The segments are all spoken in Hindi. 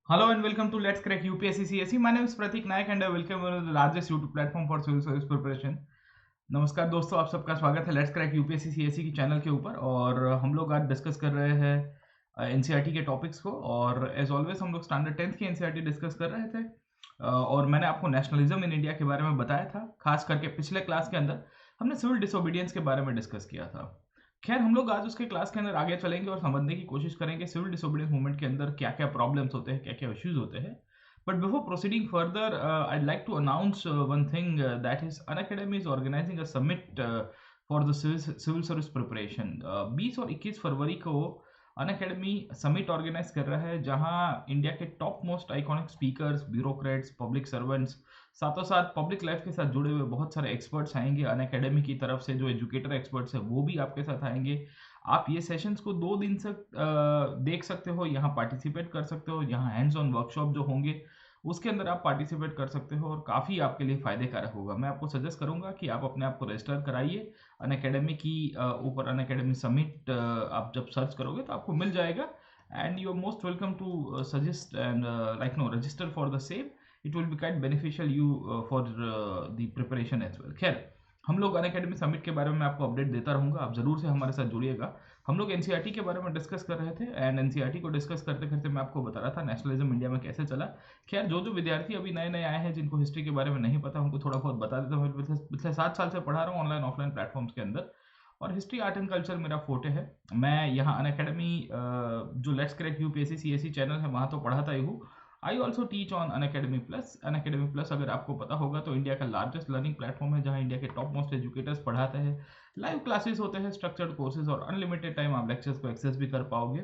Hello and welcome to Let's Crack UPSC CSE. My name is Pratik Nayak and I welcome you to the largest YouTube platform for civil service preparation. नमस्कार दोस्तों, आप सबका स्वागत है लेट्स क्रैक यूपीएससी सीएसई की चैनल के ऊपर। और हम लोग आज डिस्कस कर रहे हैं एनसीईआरटी के टॉपिक्स को। और एज ऑलवेज हम लोग स्टैंडर्ड 10th की एनसीईआरटी डिस्कस कर रहे थे। और मैंने आपको नेशनलिज्म इन इंडिया के बारे में बताया था। खास करके पिछले क्लास के अंदर हमने सिविल डिसोबीडियंस के बारे में डिस्कस किया था। खैर, हम लोग आज उसके क्लास के अंदर आगे चलेंगे और समझने की कोशिश करेंगे सिविल डिसोबीडियंस मूवमेंट के अंदर क्या क्या प्रॉब्लम्स होते हैं, क्या क्या इश्यूज होते हैं। But before proceeding further, I'd like to announce one thing, that is Unacademy is organizing a summit for the civil service preparation. 20 और 21 फरवरी को Unacademy समिट ऑर्गेनाइज कर रहा है, जहां इंडिया के top most iconic speakers, bureaucrats, public servants, साथों साथ पब्लिक लाइफ के साथ जुड़े हुए बहुत सारे एक्सपर्ट्स आएंगे। Unacademy की तरफ से जो एजुकेटर एक्सपर्ट्स है वो भी आपके साथ आएंगे। आप ये सेशंस को 2 दिन तक देख सकते हो, यहाँ पार्टिसिपेट कर सकते हो। यहाँ हैंड्स ऑन वर्कशॉप जो होंगे उसके अंदर आप पार्टिसिपेट कर सकते हो और काफ़ी आपके लिए फ़ायदे कारक होगा। मैं आपको सजेस्ट करूंगा कि आप अपने आप को रजिस्टर कराइए। अनअकैडमी की ऊपर अनअकैडमी समिट आप जब सर्च करोगे तो आपको मिल जाएगा। And you are most welcome to suggest and register for the same. It will be kind beneficial you for the preparation as well. खैर, हम लोग अनअकैडमी समिट के बारे में आपको अपडेट देता रहूंगा, आप जरूर से हमारे साथ जुड़िएगा। हम लोग एनसीईआरटी के बारे में डिस्कस कर रहे थे एंड एनसीईआरटी को डिस्कस करते करते मैं आपको बता रहा था नेशनलिज्म इंडिया में कैसे चला। खैर, जो विद्यार्थी अभी नए नए आए हैं जिनको हिस्ट्री के बारे में नहीं पता, उनको थोड़ा बहुत बता देता हूँ। पिछले 7 साल से पढ़ा रहा हूँ ऑनलाइन ऑफलाइन प्लेटफॉर्म्स के अंदर, और हिस्ट्री आर्ट एंड कल्चर मेरा फोटे है। मैं यहाँ अनअकैडमी जो let's crack UPSC CSE channel है वहाँ तो पढ़ाता ही हूँ। I also teach on Unacademy plus. Unacademy plus अगर आपको पता होगा तो इंडिया का लार्जेस्ट लर्निंग प्लेटफॉर्म है, जहाँ इंडिया के टॉप मोस्ट एजुकेटर्स पढ़ाते हैं। लाइव क्लासेस होते हैं, स्ट्रक्चर्ड कोर्सेज, और अनलिमिटेड टाइम आप लेक्चर्स को एक्सेस भी कर पाओगे।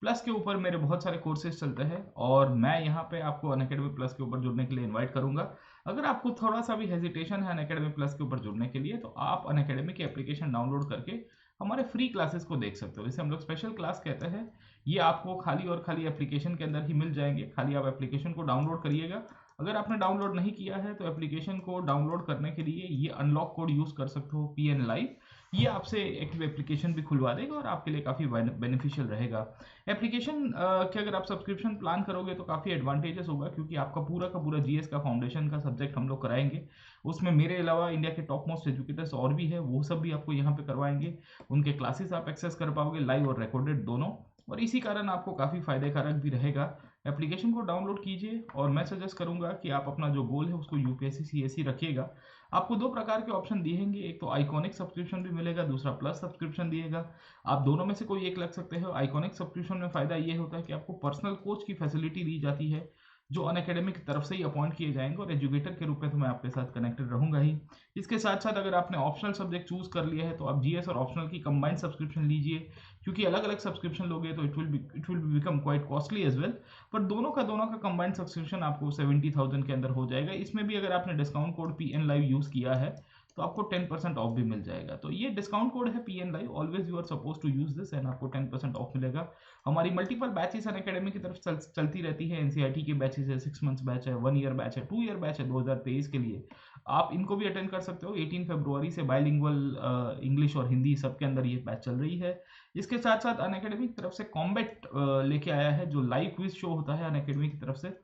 प्लस के ऊपर मेरे बहुत सारे कोर्सेज चलते हैं और मैं यहाँ पे आपको अनअकैडमी प्लस के ऊपर जुड़ने के लिए इन्वाइट करूंगा। अगर आपको थोड़ा सा भी हेजिटेशन है अनअकैडमी प्लस के ऊपर जुड़ने के लिए, तो आप अनअकैडमी की एप्लीकेशन डाउनलोड करके हमारे फ्री क्लासेस को देख सकते हो। इसे हम लोग स्पेशल क्लास कहते हैं। ये आपको खाली और खाली एप्लीकेशन के अंदर ही मिल जाएंगे। खाली आप एप्लीकेशन को डाउनलोड करिएगा। अगर आपने डाउनलोड नहीं किया है तो एप्लीकेशन को डाउनलोड करने के लिए ये अनलॉक कोड यूज़ कर सकते हो, PN लाइव। ये आपसे एक एप्लीकेशन भी खुलवा देगा और आपके लिए काफ़ी बेनिफिशियल रहेगा। एप्लीकेशन के अगर आप सब्सक्रिप्शन प्लान करोगे तो काफ़ी एडवांटेजेस होगा, क्योंकि आपका पूरा का पूरा GS का फाउंडेशन का सब्जेक्ट हम लोग कराएंगे। उसमें मेरे अलावा इंडिया के टॉप मोस्ट एजुकेटर्स और भी है, वो सब भी आपको यहाँ पे करवाएंगे। उनके क्लासेस आप एक्सेस कर पाओगे, लाइव और रिकॉर्डेड दोनों। और इसी कारण आपको काफ़ी फायदे कारक भी रहेगा। एप्लीकेशन को डाउनलोड कीजिए और मैं सजेस्ट करूंगा कि आप अपना जो गोल है उसको यूपीएससी सीएसई रखिएगा। आपको 2 प्रकार के ऑप्शन दिएंगे, एक तो आइकॉनिक सब्सक्रिप्शन भी मिलेगा, दूसरा प्लस सब्सक्रिप्शन दिएगा। आप दोनों में से कोई एक लग सकते हो। आइकॉनिक सब्सक्रिप्शन में फ़ायदा ये होता है कि आपको पर्सनल कोच की फैसिलिटी दी जाती है, जो अनअकैडमी की तरफ से ही अपॉइंट किए जाएंगे, और एजुकेटर के रूप में तो मैं आपके साथ कनेक्टेड रहूंगा ही। इसके साथ साथ अगर आपने ऑप्शनल सब्जेक्ट चूज कर लिया है तो आप GS और ऑप्शनल की कंबाइंड सब्सक्रिप्शन लीजिए, क्योंकि अलग अलग सब्सक्रिप्शन लोगे तो it will become quite costly as well. पर दोनों का कंबाइंड सब्सक्रिप्शन आपको 70,000 के अंदर हो जाएगा। इसमें भी अगर आपने discount code PN live use किया है तो आपको 10% ऑफ भी मिल जाएगा। तो ये डिस्काउंट कोड है PN live, always you are suppose to use this, and आपको 10% ऑफ मिलेगा। हमारी मल्टीपल बैचेस अनअकैडमी की तरफ चलती रहती है। एनसीईआरटी के बैचेस है, 6 मंथ्स बैच है, 1 ईयर बैच है, 2 ईयर बैच है 2023 के लिए। आप इनको भी अटेंड कर सकते हो। 18 फरवरी से बाइलिंगुअल इंग्लिश और हिंदी सबके अंदर ये बैच चल रही है। इसके साथ साथ अनअकैडमी की तरफ से कॉम्बैट लेके आया है, जो लाइव क्विज शो होता है अनअकैडमी की तरफ से।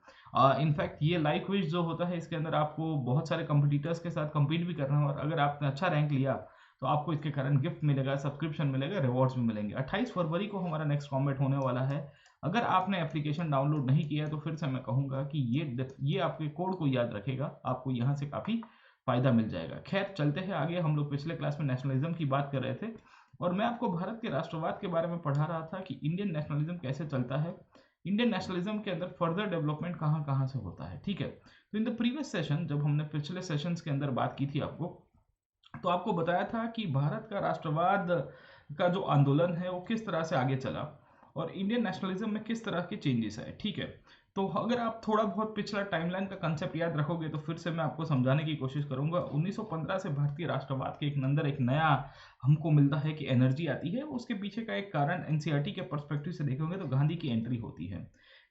इनफैक्ट ये लाइव क्विज जो होता है, इसके अंदर आपको बहुत सारे कंपटीटर्स के साथ compete भी करना है, और अगर आपने अच्छा रैंक लिया तो आपको इसके कारण गिफ्ट मिलेगा, सब्सक्रिप्शन मिलेगा, रिवॉर्ड्स भी मिलेंगे। 28 फरवरी को हमारा नेक्स्ट कॉम्बैट होने वाला है। अगर आपने एप्लीकेशन डाउनलोड नहीं किया तो फिर से मैं कहूँगा कि ये आपके कोड को याद रखेगा, आपको यहाँ से काफ़ी फायदा मिल जाएगा। खैर, चलते हैं आगे। हम लोग पिछले क्लास में नेशनलिज्म की बात कर रहे थे और मैं आपको भारत के राष्ट्रवाद के बारे में पढ़ा रहा था कि इंडियन नेशनलिज्म कैसे चलता है, इंडियन नेशनलिज्म के अंदर फर्दर डेवलपमेंट कहाँ कहाँ से होता है। ठीक है, तो इन द प्रीवियस सेशन, जब हमने पिछले सेशंस के अंदर बात की थी आपको, तो आपको बताया था कि भारत का राष्ट्रवाद का जो आंदोलन है वो किस तरह से आगे चला और इंडियन नेशनलिज्म में किस तरह के चेंजेस आए। ठीक है, तो अगर आप थोड़ा बहुत पिछला टाइमलाइन का कंसेप्ट याद रखोगे तो फिर से मैं आपको समझाने की कोशिश करूंगा। 1915 से भारतीय राष्ट्रवाद के एक अंदर एक नया हमको मिलता है कि एनर्जी आती है। उसके पीछे का एक कारण एनसीईआरटी के पर्सपेक्टिव से देखेंगे तो गांधी की एंट्री होती है।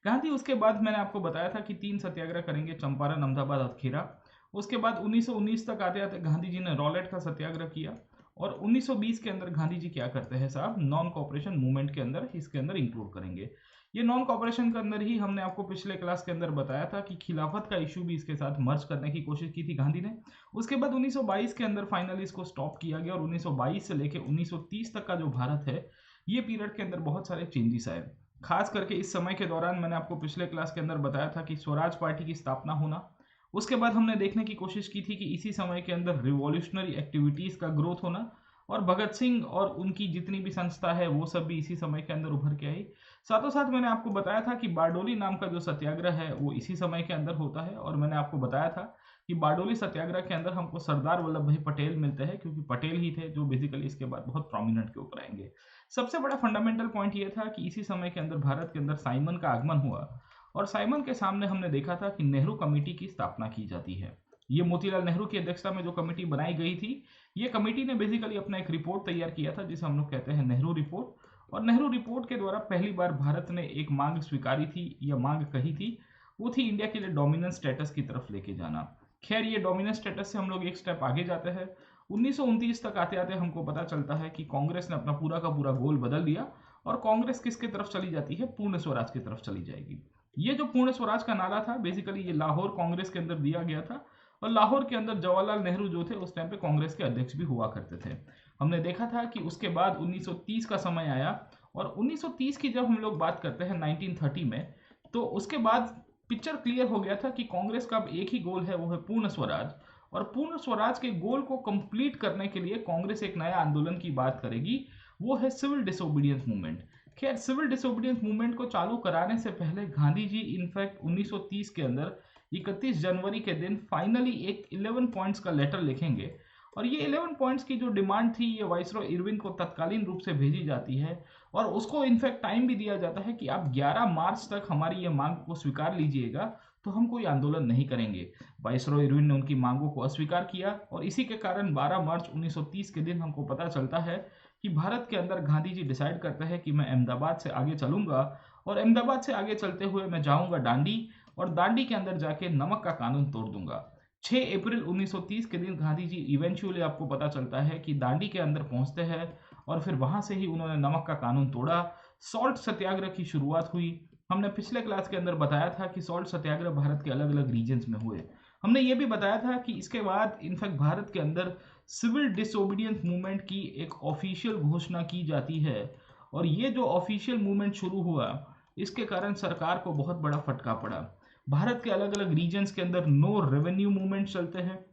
गांधी उसके बाद मैंने आपको बताया था कि 3 सत्याग्रह करेंगे, चंपारण, अहमदाबाद और खेरा। उसके बाद 1919 तक आते आते गांधी जी ने रॉलेट का सत्याग्रह किया, और 1920 के अंदर गांधी जी क्या करते हैं साहब, नॉन कॉपरेशन मूवमेंट के अंदर इसके अंदर इंक्लूड करेंगे। ये नॉन कॉपरेशन के अंदर ही हमने आपको पिछले क्लास के अंदर बताया था कि खिलाफत का इशू भी इसके साथ मर्ज करने की कोशिश की थी गांधी ने। उसके बाद 1922 के अंदर फाइनली इसको स्टॉप किया गया और 1922 से लेकर 1930 तक का जो भारत है, ये पीरियड के अंदर बहुत सारे चेंजेस आए। खास करके इस समय के दौरान मैंने आपको पिछले क्लास के अंदर बताया था कि स्वराज पार्टी की स्थापना होना। उसके बाद हमने देखने की कोशिश की थी कि इसी समय के अंदर रिवॉल्यूशनरी एक्टिविटीज़ का ग्रोथ होना, और भगत सिंह और उनकी जितनी भी संस्था है वो सब भी इसी समय के अंदर उभर के आई। साथों साथ मैंने आपको बताया था कि बारडोली नाम का जो सत्याग्रह है वो इसी समय के अंदर होता है, और मैंने आपको बताया था कि बारडोली सत्याग्रह के अंदर हमको सरदार वल्लभ भाई पटेल मिलते हैं, क्योंकि पटेल ही थे जो बेसिकली इसके बाद बहुत प्रोमिनेंट के ऊपर आएंगे। सबसे बड़ा फंडामेंटल पॉइंट ये था कि इसी समय के अंदर भारत के अंदर साइमन का आगमन हुआ, और साइमन के सामने हमने देखा था कि नेहरू कमेटी की स्थापना की जाती है। ये मोतीलाल नेहरू की अध्यक्षता में जो कमेटी बनाई गई थी, ये कमेटी ने बेसिकली अपना एक रिपोर्ट तैयार किया था जिसे हम लोग कहते हैं नेहरू रिपोर्ट। और नेहरू रिपोर्ट के द्वारा पहली बार भारत ने एक मांग स्वीकारी थी या मांग कही थी, वो थी इंडिया के लिए डोमिनेंस स्टेटस की तरफ लेके जाना। खैर ये डोमिनेंस स्टेटस से हम लोग एक स्टेप आगे जाते हैं। 1929 तक आते आते हमको पता चलता है कि कांग्रेस ने अपना पूरा का पूरा गोल बदल दिया, और कांग्रेस किसकी तरफ चली जाती है, पूर्ण स्वराज की तरफ चली जाएगी। ये जो पूर्ण स्वराज का नारा था बेसिकली ये लाहौर कांग्रेस के अंदर दिया गया था, और लाहौर के अंदर जवाहरलाल नेहरू जो थे उस टाइम पे कांग्रेस के अध्यक्ष भी हुआ करते थे। हमने देखा था कि उसके बाद 1930 का समय आया, और 1930 की जब हम लोग बात करते हैं 1930 में, तो उसके बाद पिक्चर क्लियर हो गया था कि कांग्रेस का अब एक ही गोल है, वो है पूर्ण स्वराज। और पूर्ण स्वराज के गोल को कंप्लीट करने के लिए कांग्रेस एक नया आंदोलन की बात करेगी, वो है सिविल डिसोबीडियंस मूवमेंट। खैर सिविल डिसोबीडियंस मूवमेंट को चालू कराने से पहले गांधी जी इनफैक्ट 1930 के अंदर 31 जनवरी के दिन फाइनली एक 11 पॉइंट्स का लेटर लिखेंगे, और ये 11 पॉइंट्स की जो डिमांड थी ये वाइसरॉय इरविन को तत्कालीन रूप से भेजी जाती है, और उसको इनफैक्ट टाइम भी दिया जाता है कि आप 11 मार्च तक हमारी ये मांग को स्वीकार लीजिएगा, तो हम कोई आंदोलन नहीं करेंगे। वाइसरॉय इरविन ने उनकी मांगों को अस्वीकार किया, और इसी के कारण 12 मार्च 1930 के दिन हमको पता चलता है कि भारत के अंदर गांधी जी डिसाइड करते हैं कि मैं अहमदाबाद से आगे चलूंगा, और अहमदाबाद से आगे चलते हुए मैं जाऊंगा दांडी, और दांडी के अंदर जाके नमक का कानून तोड़ दूंगा। 6 अप्रैल 1930 के दिन गांधी जी इवेंचुअली आपको पता चलता है कि दांडी के अंदर पहुंचते हैं, और फिर वहां से ही उन्होंने नमक का कानून तोड़ा। सॉल्ट सत्याग्रह की शुरुआत हुई। हमने पिछले क्लास के अंदर बताया था कि सॉल्ट सत्याग्रह भारत के अलग अलग रीजन्स में हुए। हमने ये भी बताया था कि इसके बाद इनफैक्ट भारत के अंदर सिविल डिसोबीडियंस मूवमेंट की एक ऑफिशियल घोषणा की जाती है, और ये जो ऑफिशियल मूवमेंट शुरू हुआ इसके कारण सरकार को बहुत बड़ा फटका पड़ा। भारत के अलग अलग रीजन्स के अंदर नो रेवेन्यू मूवमेंट चलते हैं।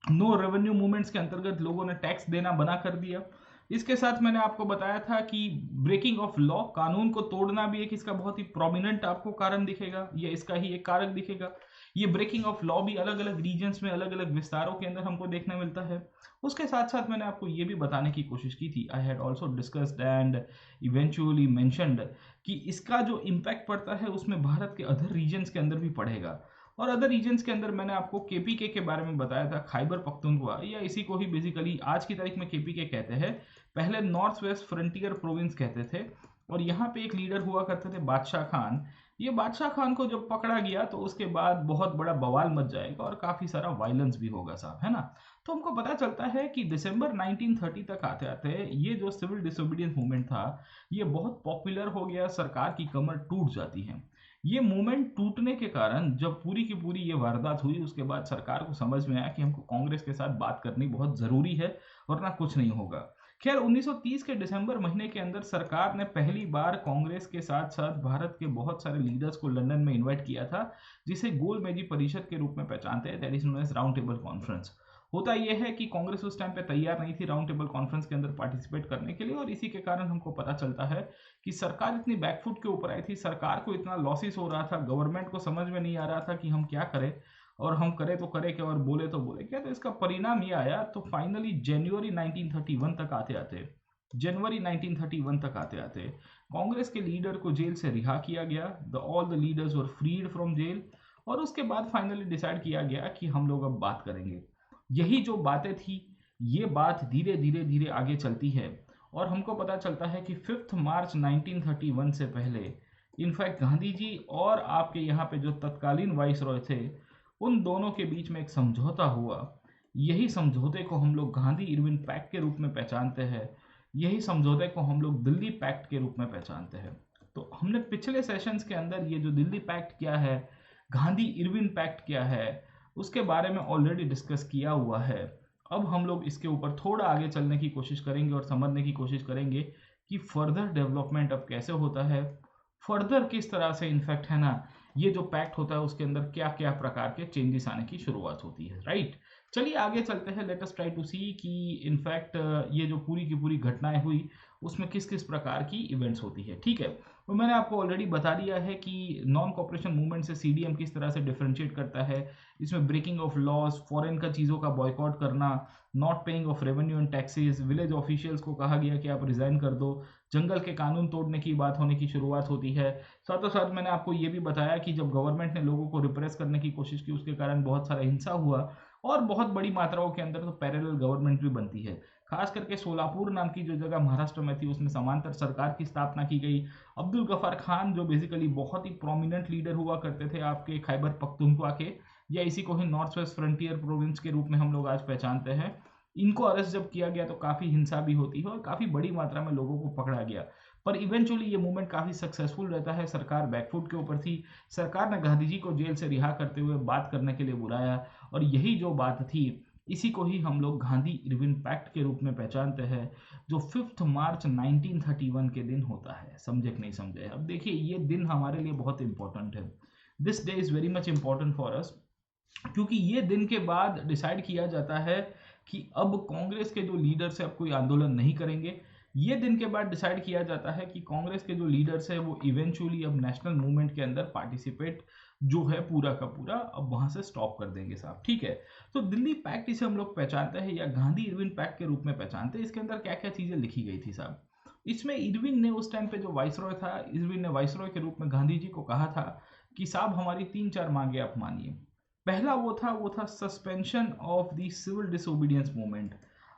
नो रेवेन्यू मूवमेंट्स के अंतर्गत लोगों ने टैक्स देना बना कर दिया। इसके साथ मैंने आपको बताया था कि ब्रेकिंग ऑफ लॉ, कानून को तोड़ना भी एक इसका बहुत ही प्रोमिनेंट आपको कारण दिखेगा, या इसका ही एक कारक दिखेगा। ये ब्रेकिंग ऑफ लॉ भी अलग अलग रीजन्स में अलग अलग विस्तारों के अंदर हमको देखने मिलता है। उसके साथ साथ मैंने आपको ये भी बताने की कोशिश की थी, I had also discussed and eventually mentioned, कि इसका जो इम्पैक्ट पड़ता है उसमें भारत के अदर रीजन्स के अंदर भी पड़ेगा। और अदर रीजन्स के अंदर मैंने आपको केपीके के बारे में बताया था, खैबर पख्तूनख्वा, या इसी को ही बेसिकली आज की तारीख में केपीके कहते हैं, पहले नॉर्थ वेस्ट फ्रंटियर प्रोविंस कहते थे। और यहाँ पे एक लीडर हुआ करते थे बादशाह खान। ये बादशाह खान को जब पकड़ा गया तो उसके बाद बहुत बड़ा बवाल मच जाएगा और काफ़ी सारा वायलेंस भी होगा साहब, है ना। तो हमको पता चलता है कि दिसंबर 1930 तक आते आते ये जो सिविल डिसोबीडियंस मूवमेंट था ये बहुत पॉपुलर हो गया, सरकार की कमर टूट जाती है। ये मूवमेंट टूटने के कारण जब पूरी की पूरी ये वारदात हुई उसके बाद सरकार को समझ में आया कि हमको कांग्रेस के साथ बात करनी बहुत ज़रूरी है, वरना कुछ नहीं होगा। खैर 1930 के दिसंबर महीने के अंदर सरकार ने पहली बार कांग्रेस के साथ साथ भारत के बहुत सारे लीडर्स को लंदन में इनवाइट किया था, जिसे गोलमेजी परिषद के रूप में पहचानते हैं, that is known as round table conference. होता यह है कि कांग्रेस उस टाइम पे तैयार नहीं थी राउंड टेबल कॉन्फ्रेंस के अंदर पार्टिसिपेट करने के लिए, और इसी के कारण हमको पता चलता है कि सरकार इतनी बैकफुट के ऊपर आई थी, सरकार को इतना लॉसेस हो रहा था, गवर्नमेंट को समझ में नहीं आ रहा था कि हम क्या करें, और हम करें तो करें क्या और बोले तो बोले क्या। तो इसका परिणाम ये आया, तो फाइनली जनवरी 1931 तक आते आते कांग्रेस के लीडर को जेल से रिहा किया गया। All the leaders were freed from jail, और उसके बाद फाइनली डिसाइड किया गया कि हम लोग अब बात करेंगे। यही जो बातें थी ये बात धीरे धीरे आगे चलती है, और हमको पता चलता है कि 5 मार्च 1931 से पहले इनफैक्ट गांधी जी और आपके यहाँ पे जो तत्कालीन वाइसरॉय थे उन दोनों के बीच में एक समझौता हुआ। यही समझौते को हम लोग गांधी इरविन पैक्ट के रूप में पहचानते हैं, यही समझौते को हम लोग दिल्ली पैक्ट के रूप में पहचानते हैं। तो हमने पिछले सेशंस के अंदर ये जो दिल्ली पैक्ट क्या है, गांधी इरविन पैक्ट क्या है, उसके बारे में ऑलरेडी डिस्कस किया हुआ है। अब हम लोग इसके ऊपर थोड़ा आगे चलने की कोशिश करेंगे और समझने की कोशिश करेंगे कि फर्दर डेवलपमेंट अब कैसे होता है, फर्दर किस तरह से इनफैक्ट है ना ये जो पैक्ट होता है उसके अंदर क्या क्या प्रकार के चेंजेस आने की शुरुआत होती है, राइट। चलिए आगे चलते हैं, लेट अस ट्राई टू सी कि इनफैक्ट ये जो पूरी की पूरी घटनाएं हुई उसमें किस किस प्रकार की इवेंट्स होती है, ठीक है। तो मैंने आपको ऑलरेडी बता दिया है कि नॉन कॉपरेशन मूवमेंट से सीडीएम किस तरह से डिफरेंशिएट करता है। इसमें ब्रेकिंग ऑफ लॉज, फॉरेन का चीज़ों का बॉयकॉट करना, not paying off revenue and taxes, village officials को कहा गया कि आप रिजाइन कर दो, जंगल के कानून तोड़ने की बात होने की शुरुआत होती है। साथों साथ मैंने आपको ये भी बताया कि जब गवर्नमेंट ने लोगों को रिप्रेस करने की कोशिश की उसके कारण बहुत सारा हिंसा हुआ और बहुत बड़ी मात्राओं के अंदर तो पैरेलल गवर्नमेंट भी बनती है। खास करके सोलापुर नाम की जो जगह महाराष्ट्र में थी उसमें समांतर सरकार की स्थापना की गई। अब्दुल गफार खान जो बेसिकली बहुत ही प्रोमिनेंट लीडर हुआ करते थे आपके खैबर पख्तूनख्वा के, या इसी को ही नॉर्थ वेस्ट फ्रंटियर प्रोविंस के रूप में हम लोग आज पहचानते हैं, इनको अरेस्ट जब किया गया तो काफ़ी हिंसा भी होती है और काफ़ी बड़ी मात्रा में लोगों को पकड़ा गया। पर इवेंचुअली ये मूवमेंट काफ़ी सक्सेसफुल रहता है। सरकार बैकफुट के ऊपर थी। सरकार ने गांधी जी को जेल से रिहा करते हुए बात करने के लिए बुलाया और यही जो बात थी इसी को ही हम लोग गांधी इरविन पैक्ट के रूप में पहचानते हैं, जो 5 मार्च 1931 के दिन होता है। समझे कि नहीं समझे? अब देखिए ये दिन हमारे लिए बहुत इंपॉर्टेंट है। This day is very much important for us, क्योंकि ये दिन के बाद डिसाइड किया जाता है कि अब कांग्रेस के जो लीडर्स है अब कोई आंदोलन नहीं करेंगे। ये दिन के बाद डिसाइड किया जाता है कि कांग्रेस के जो लीडर्स है वो इवेंचुअली अब नेशनल मूवमेंट के अंदर पार्टिसिपेट जो है पूरा का पूरा अब वहां से स्टॉप कर देंगे साहब, ठीक है। तो दिल्ली पैक्ट इसे हम लोग पहचानते हैं या गांधी इरविन पैक्ट के रूप में पहचानते हैं। इसके अंदर क्या क्या चीजें लिखी गई थी साहब? इसमें इरविन ने उस टाइम पे जो वाइसरॉय था, इरविन ने वाइसरॉय के रूप में गांधी जी को कहा था कि साहब हमारी 3-4 मांगे आप मानिए। पहला वो था suspension of the civil disobedience movement.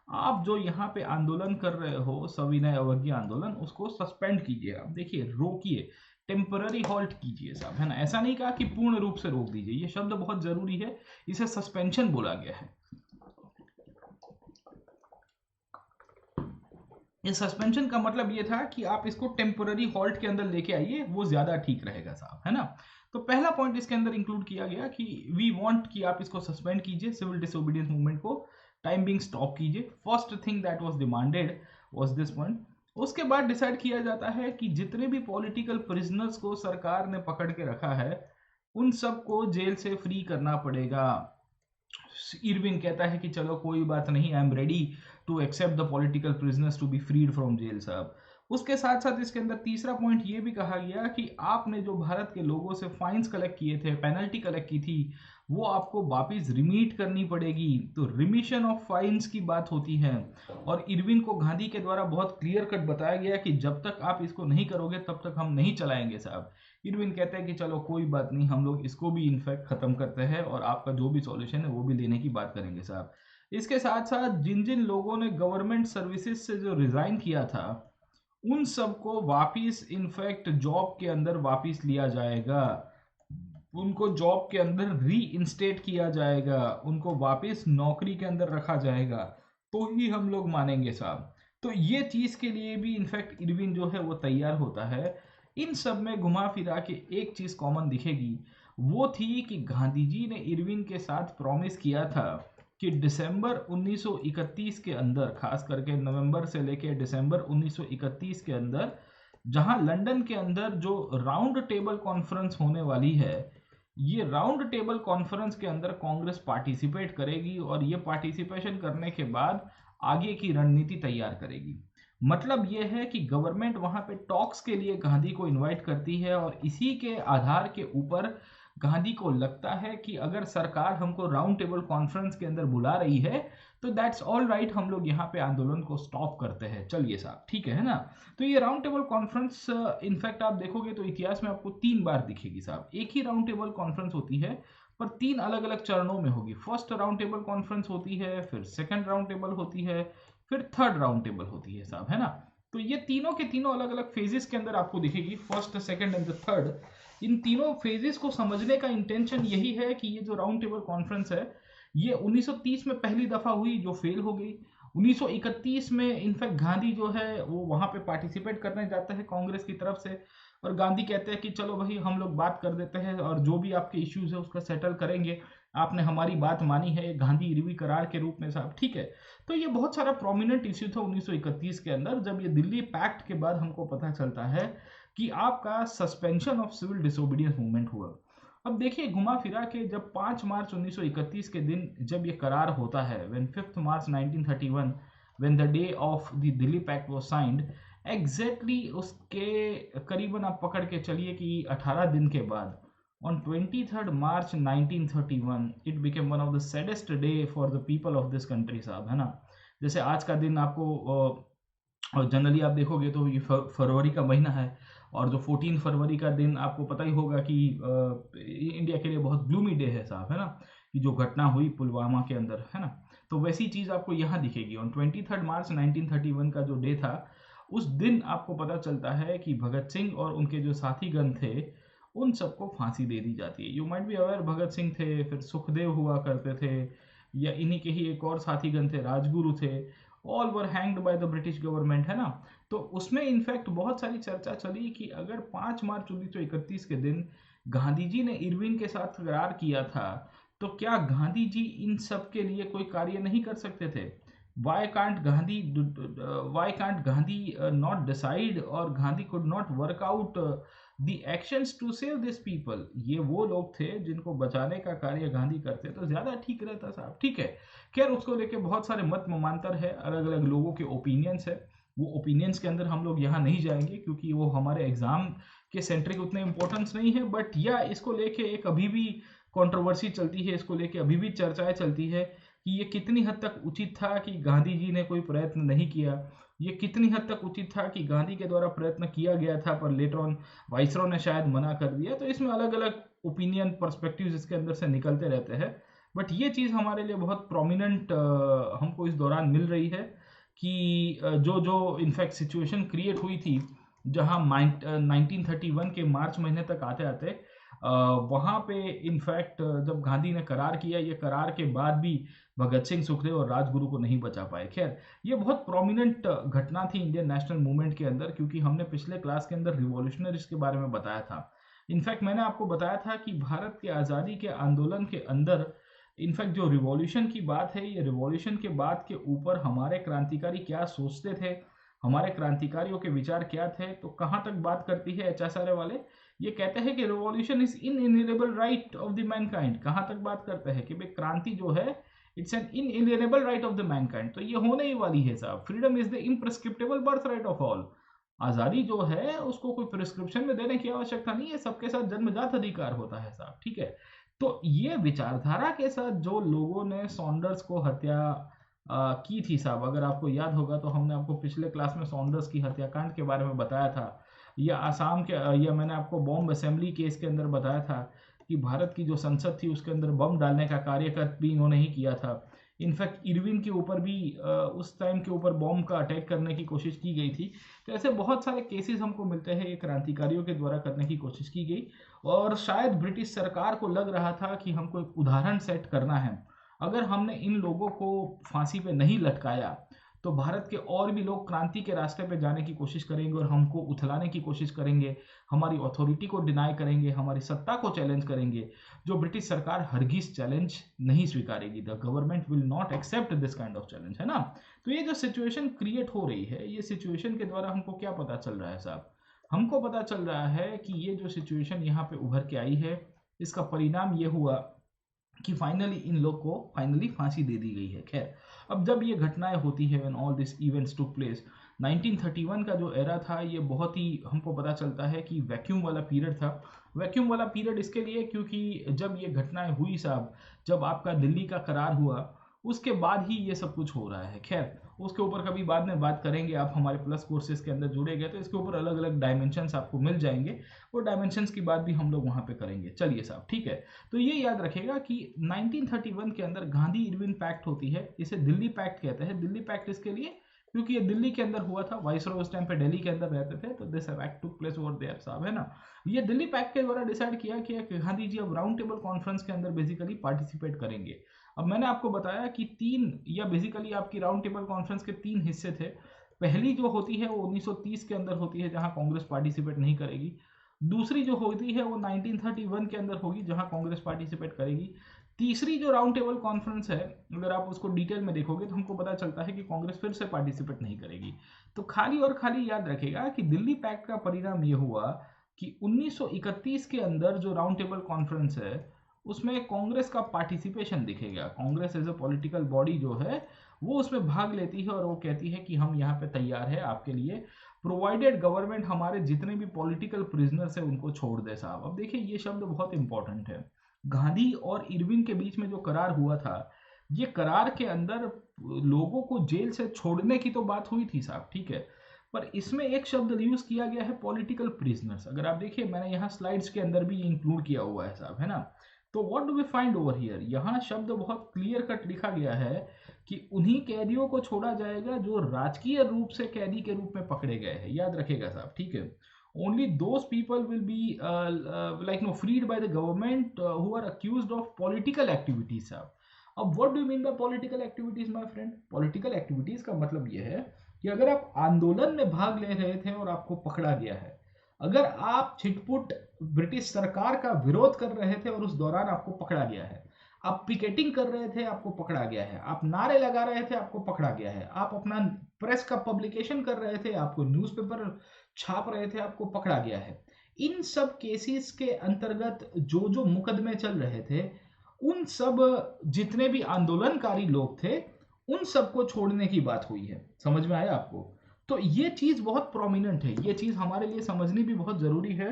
आप जो यहाँ पे आंदोलन कर रहे हो सविनय अवज्ञा आंदोलन, उसको सस्पेंड कीजिए। आप देखिए रोकिए, टेम्पररी हॉल्ट कीजिए साहब, है ना। ऐसा नहीं कहा कि पूर्ण रूप से रोक दीजिए, ये शब्द बहुत जरूरी है, इसे सस्पेंशन बोला गया है। इस सस्पेंशन का मतलब ये था कि आप इसको टेम्पररी हॉल्ट के अंदर लेके आइए, वो ज्यादा ठीक रहेगा साहब, है ना। तो पहला पॉइंट इसके अंदर इंक्लूड किया गया कि वी वांट कि आप इसको सस्पेंड कीजिए, सिविल डिसोबीडियंस मूवमेंट को टाइम बिंग स्टॉप कीजिए। First thing that was demanded was this point. उसके बाद डिसाइड किया जाता है कि जितने भी पॉलिटिकल प्रिजनर्स को सरकार ने पकड़ के रखा है उन सबको जेल से फ्री करना पड़ेगा। इरविन कहता है कि चलो कोई बात नहीं, I am ready to accept the political prisoners to be freed from jail साहब। उसके साथ साथ इसके अंदर तीसरा पॉइंट ये भी कहा गया कि आपने जो भारत के लोगों से फाइन्स कलेक्ट किए थे, पेनल्टी कलेक्ट की थी, वो आपको वापस रिमीट करनी पड़ेगी। तो रिमिशन ऑफ फाइन्स की बात होती है और इरविन को गांधी के द्वारा बहुत क्लियर कट बताया गया कि जब तक आप इसको नहीं करोगे तब तक हम नहीं चलाएंगे साहब। इरविन कहते हैं कि चलो कोई बात नहीं, हम लोग इसको भी इनफैक्ट खत्म करते हैं और आपका जो भी सॉल्यूशन है वो भी लेने की बात करेंगे साहब। इसके साथ साथ जिन जिन लोगों ने गवर्नमेंट सर्विसेज से जो रिजाइन किया था उन सबको वापिस इनफैक्ट जॉब के अंदर वापिस लिया जाएगा, उनको जॉब के अंदर री इंस्टेट किया जाएगा, उनको वापस नौकरी के अंदर रखा जाएगा, तो ही हम लोग मानेंगे साहब। तो ये चीज के लिए भी इनफैक्ट इरविन जो है वो तैयार होता है। इन सब में घुमा फिरा के एक चीज कॉमन दिखेगी, वो थी कि गांधी जी ने इरविन के साथ प्रॉमिस किया था कि दिसंबर 1931 के अंदर, खास करके नवंबर से लेकर दिसंबर 1931 के अंदर, जहां लंदन के अंदर जो राउंड टेबल कॉन्फ्रेंस होने वाली है, ये राउंड टेबल कॉन्फ्रेंस के अंदर कांग्रेस पार्टिसिपेट करेगी और ये पार्टिसिपेशन करने के बाद आगे की रणनीति तैयार करेगी। मतलब ये है कि गवर्नमेंट वहां पे टॉक्स के लिए गांधी को इनवाइट करती है और इसी के आधार के ऊपर गांधी को लगता है कि अगर सरकार हमको राउंड टेबल कॉन्फ्रेंस के अंदर बुला रही है तो दैट्स ऑल राइट, हम लोग यहाँ पे आंदोलन को स्टॉप करते हैं, चलिए साहब, ठीक है ना। तो ये राउंड टेबल कॉन्फ्रेंस इनफैक्ट आप देखोगे तो इतिहास में आपको 3 बार दिखेगी साहब। एक ही राउंड टेबल कॉन्फ्रेंस होती है पर 3 अलग अलग चरणों में होगी। फर्स्ट राउंड टेबल कॉन्फ्रेंस होती है, फिर सेकंड राउंड टेबल होती है, फिर थर्ड राउंड टेबल होती है साहब, है ना। तो ये तीनों के तीनों अलग अलग फेजेस के अंदर आपको दिखेगी, first, second and the third. इन तीनों फेजेस को समझने का इंटेंशन यही है कि ये जो राउंड टेबल कॉन्फ्रेंस है ये 1930 में पहली दफा हुई जो फेल हो गई। 1931 में इनफैक्ट गांधी जो है वो वहां पे पार्टिसिपेट करने जाता है कांग्रेस की तरफ से, और गांधी कहते हैं कि चलो भाई हम लोग बात कर देते हैं और जो भी आपके इश्यूज है उसका सेटल करेंगे, आपने हमारी बात मानी है, गांधी इरवी करार के रूप में साहब, ठीक है। तो ये बहुत सारा प्रोमिनेंट इश्यू था 1931 के अंदर, जब ये दिल्ली पैक्ट के बाद हमको पता चलता है कि आपका suspension of civil disobedience movement हुआ। अब देखिए घुमा फिरा के जब 5 मार्च 1931 के दिन जब ये करार होता है, when 5 March 1931 when the day of the Delhi pact was signed, exactly उसके करीबन आप पकड़ के चलिए कि 18 दिन के बाद on 23rd March 1931 it became one of the saddest day for the people of this country साहब, है ना। जैसे आज का दिन आपको जनरली आप देखोगे तो ये फरवरी का महीना है, और जो 14 फरवरी का दिन आपको पता ही होगा कि इंडिया के लिए बहुत ग्लूमी डे है साहब, है ना, कि जो घटना हुई पुलवामा के अंदर, है ना। तो वैसी चीज़ आपको यहाँ दिखेगी। ऑन 23rd मार्च 1931 का जो डे था, उस दिन आपको पता चलता है कि भगत सिंह और उनके जो साथीगण थे उन सबको फांसी दे दी जाती है। You might be aware, Bhagat Singh थे, फिर सुखदेव हुआ करते थे, या इन्हीं के ही एक और साथीगण थे, राजगुरु थे, all were hanged by the British government, है ना। तो उसमें इनफैक्ट बहुत सारी चर्चा चली कि अगर 5 मार्च 1931 के दिन गांधी जी ने इरविन के साथ करार किया था, तो क्या गांधी जी इन सब के लिए कोई कार्य नहीं कर सकते थे? why can't Gandhi not decide, और Gandhi could not work out the actions to save this people? ये वो लोग थे जिनको बचाने का कार्य गांधी करते तो ज्यादा ठीक रहता साहब, ठीक है। खैर उसको लेके बहुत सारे मत ममांतर है, अलग अलग लोगों के ओपिनियंस है, वो ओपिनियंस के अंदर हम लोग यहाँ नहीं जाएंगे क्योंकि वो हमारे एग्जाम के सेंट्रिक उतने इंपॉर्टेंस नहीं है। बट या इसको लेके एक अभी भी कंट्रोवर्सी चलती है, इसको लेके अभी भी चर्चाएं चलती है कि ये कितनी हद तक उचित था कि गांधी जी ने कोई प्रयत्न नहीं किया, ये कितनी हद तक उचित था कि गांधी के द्वारा प्रयत्न किया गया था पर लेटर ऑन वाइसरॉय ने शायद मना कर दिया। तो इसमें अलग अलग ओपिनियन पर्सपेक्टिव्स इसके अंदर से निकलते रहते हैं। बट ये चीज़ हमारे लिए बहुत प्रोमिनेंट हमको इस दौरान मिल रही है कि जो जो इनफैक्ट सिचुएशन क्रिएट हुई थी, जहां 1931 के मार्च महीने तक आते आते वहाँ पे इनफैक्ट जब गांधी ने करार किया, ये करार के बाद भी भगत सिंह, सुखदेव और राजगुरु को नहीं बचा पाए। खैर ये बहुत प्रोमिनेंट घटना थी इंडियन नेशनल मूवमेंट के अंदर, क्योंकि हमने पिछले क्लास के अंदर रिवॉल्यूशनरीज के बारे में बताया था। इनफैक्ट मैंने आपको बताया था कि भारत के आज़ादी के आंदोलन के अंदर इनफैक्ट जो रिवॉल्यूशन की बात है, ये रिवॉल्यूशन के बाद के ऊपर हमारे क्रांतिकारी क्या सोचते थे, हमारे क्रांतिकारियों के विचार क्या थे। तो कहाँ तक बात करती है HSRA वाले, ये कहते हैं कि revolution is inalienable right of the mankind. कहाँ तक बात करते हैं कि भाई क्रांति जो है it's an inalienable right of the mankind. तो ये होने ही वाली है साहब। Freedom is the imprescriptible birth right of all. आज़ादी जो है उसको कोई प्रिस्क्रिप्शन में देने की आवश्यकता नहीं है, सबके साथ जन्मजात अधिकार होता है साहब, ठीक है। तो ये विचारधारा के साथ जो लोगों ने सॉन्डर्स को हत्या की थी साहब, अगर आपको याद होगा तो हमने आपको पिछले क्लास में सॉन्डर्स की हत्याकांड के बारे में बताया था, या आसाम के, या मैंने आपको बॉम्ब असेंबली केस के अंदर बताया था कि भारत की जो संसद थी उसके अंदर बम डालने का कार्य भी इन्होंने ही किया था। इनफैक्ट इरविन के ऊपर भी उस टाइम के ऊपर बॉम्ब का अटैक करने की कोशिश की गई थी। तो ऐसे बहुत सारे केसेस हमको मिलते हैं, ये क्रांतिकारियों के द्वारा करने की कोशिश की गई, और शायद ब्रिटिश सरकार को लग रहा था कि हमको एक उदाहरण सेट करना है। अगर हमने इन लोगों को फांसी पे नहीं लटकाया तो भारत के और भी लोग क्रांति के रास्ते पे जाने की कोशिश करेंगे और हमको उथलाने की कोशिश करेंगे, हमारी अथॉरिटी को डिनाई करेंगे, हमारी सत्ता को चैलेंज करेंगे, जो ब्रिटिश सरकार हरगिज चैलेंज नहीं स्वीकारेगी। The government will not accept this kind of challenge, है ना। तो ये जो सिचुएशन क्रिएट हो रही है, ये सिचुएशन के द्वारा हमको क्या पता चल रहा है साहब? हमको पता चल रहा है कि ये जो सिचुएशन यहाँ पे उभर के आई है, इसका परिणाम ये हुआ कि फाइनली इन लोग को फाइनली फांसी दे दी गई है। खैर अब जब ये घटनाएं होती है, when all this events took place, 1931 का जो एरा था ये बहुत ही हमको पता चलता है कि वैक्यूम वाला पीरियड था। वैक्यूम वाला पीरियड इसके लिए क्योंकि जब ये घटनाएं हुई साहब, जब आपका दिल्ली का करार हुआ, उसके बाद ही ये सब कुछ हो रहा है। खैर उसके ऊपर कभी बाद में बात करेंगे। आप हमारे प्लस कोर्सेज के अंदर जुड़े गए तो इसके ऊपर अलग अलग डायमेंशंस आपको मिल जाएंगे, वो डायमेंशंस की बात भी हम लोग वहाँ पे करेंगे। चलिए साहब, ठीक है। तो ये याद रखेगा कि 1931 के अंदर गांधी इरविन पैक्ट होती है, इसे दिल्ली पैक्ट कहते हैं। दिल्ली पैक्ट इसके लिए क्योंकि ये दिल्ली के अंदर हुआ था, वाइसरॉय उस टाइम पे दिल्ली के अंदर रहते थे, तो this pact took place over there साहब, है ना। ये दिल्ली पैक्ट के द्वारा डिसाइड किया कि गांधी जी अब राउंड टेबल कॉन्फ्रेंस के अंदर बेसिकली पार्टिसिपेट करेंगे। अब मैंने आपको बताया कि तीन, या बेसिकली आपकी राउंड टेबल कॉन्फ्रेंस के तीन हिस्से थे। पहली जो होती है वो 1930 के अंदर होती है, जहां कांग्रेस पार्टिसिपेट नहीं करेगी। दूसरी जो होती है वो 1931 के अंदर होगी जहां कांग्रेस पार्टिसिपेट करेगी। तीसरी जो राउंड टेबल कॉन्फ्रेंस है, अगर आप उसको डिटेल में देखोगे तो हमको पता चलता है कि कांग्रेस फिर से पार्टिसिपेट नहीं करेगी। तो खाली और खाली याद रखेगा कि दिल्ली पैक्ट का परिणाम ये हुआ कि 1931 के अंदर जो राउंड टेबल कॉन्फ्रेंस है उसमें कांग्रेस का पार्टिसिपेशन दिखेगा। Congress as a political body जो है वो उसमें भाग लेती है और वो कहती है कि हम यहाँ पे तैयार है आपके लिए, प्रोवाइडेड गवर्नमेंट हमारे जितने भी पॉलिटिकल प्रिजनर्स है उनको छोड़ दे साहब। अब देखिए ये शब्द बहुत इंपॉर्टेंट है। गांधी और इरविन के बीच में जो करार हुआ था, ये करार के अंदर लोगों को जेल से छोड़ने की तो बात हुई थी साहब, ठीक है, पर इसमें एक शब्द यूज किया गया है पॉलिटिकल प्रिजनर्स। अगर आप देखिए मैंने यहाँ स्लाइड्स के अंदर भी इंक्लूड किया हुआ है साहब, है ना। तो what do we find over here, यहाँ शब्द बहुत क्लियर कट लिखा गया है कि उन्हीं कैदियों को छोड़ा जाएगा जो राजकीय रूप से कैदी के रूप में पकड़े गए हैं। याद रखेगा साहब, ठीक है। Only those people will be like no freed by the government who are accused of political activities साहब। अब what do you mean by political activities my friend? Political activities का मतलब यह है कि अगर आप आंदोलन में भाग ले रहे थे और आपको पकड़ा गया है, अगर आप छिटपुट ब्रिटिश सरकार का विरोध कर रहे थे और उस दौरान आपको पकड़ा गया है, आप पिकेटिंग कर रहे थे आपको पकड़ा गया है, आप नारे लगा रहे थे आपको पकड़ा गया है, आप अपना प्रेस का पब्लिकेशन कर रहे थे, आपको न्यूज़पेपर छाप रहे थे, आपको पकड़ा गया है, इन सब केसेस के अंतर्गत जो जो मुकदमे चल रहे थे, उन सब जितने भी आंदोलनकारी लोग थे उन सबको छोड़ने की बात हुई है। समझ में आया आपको? तो ये चीज बहुत प्रोमिनेंट है, ये चीज हमारे लिए समझनी भी बहुत जरूरी है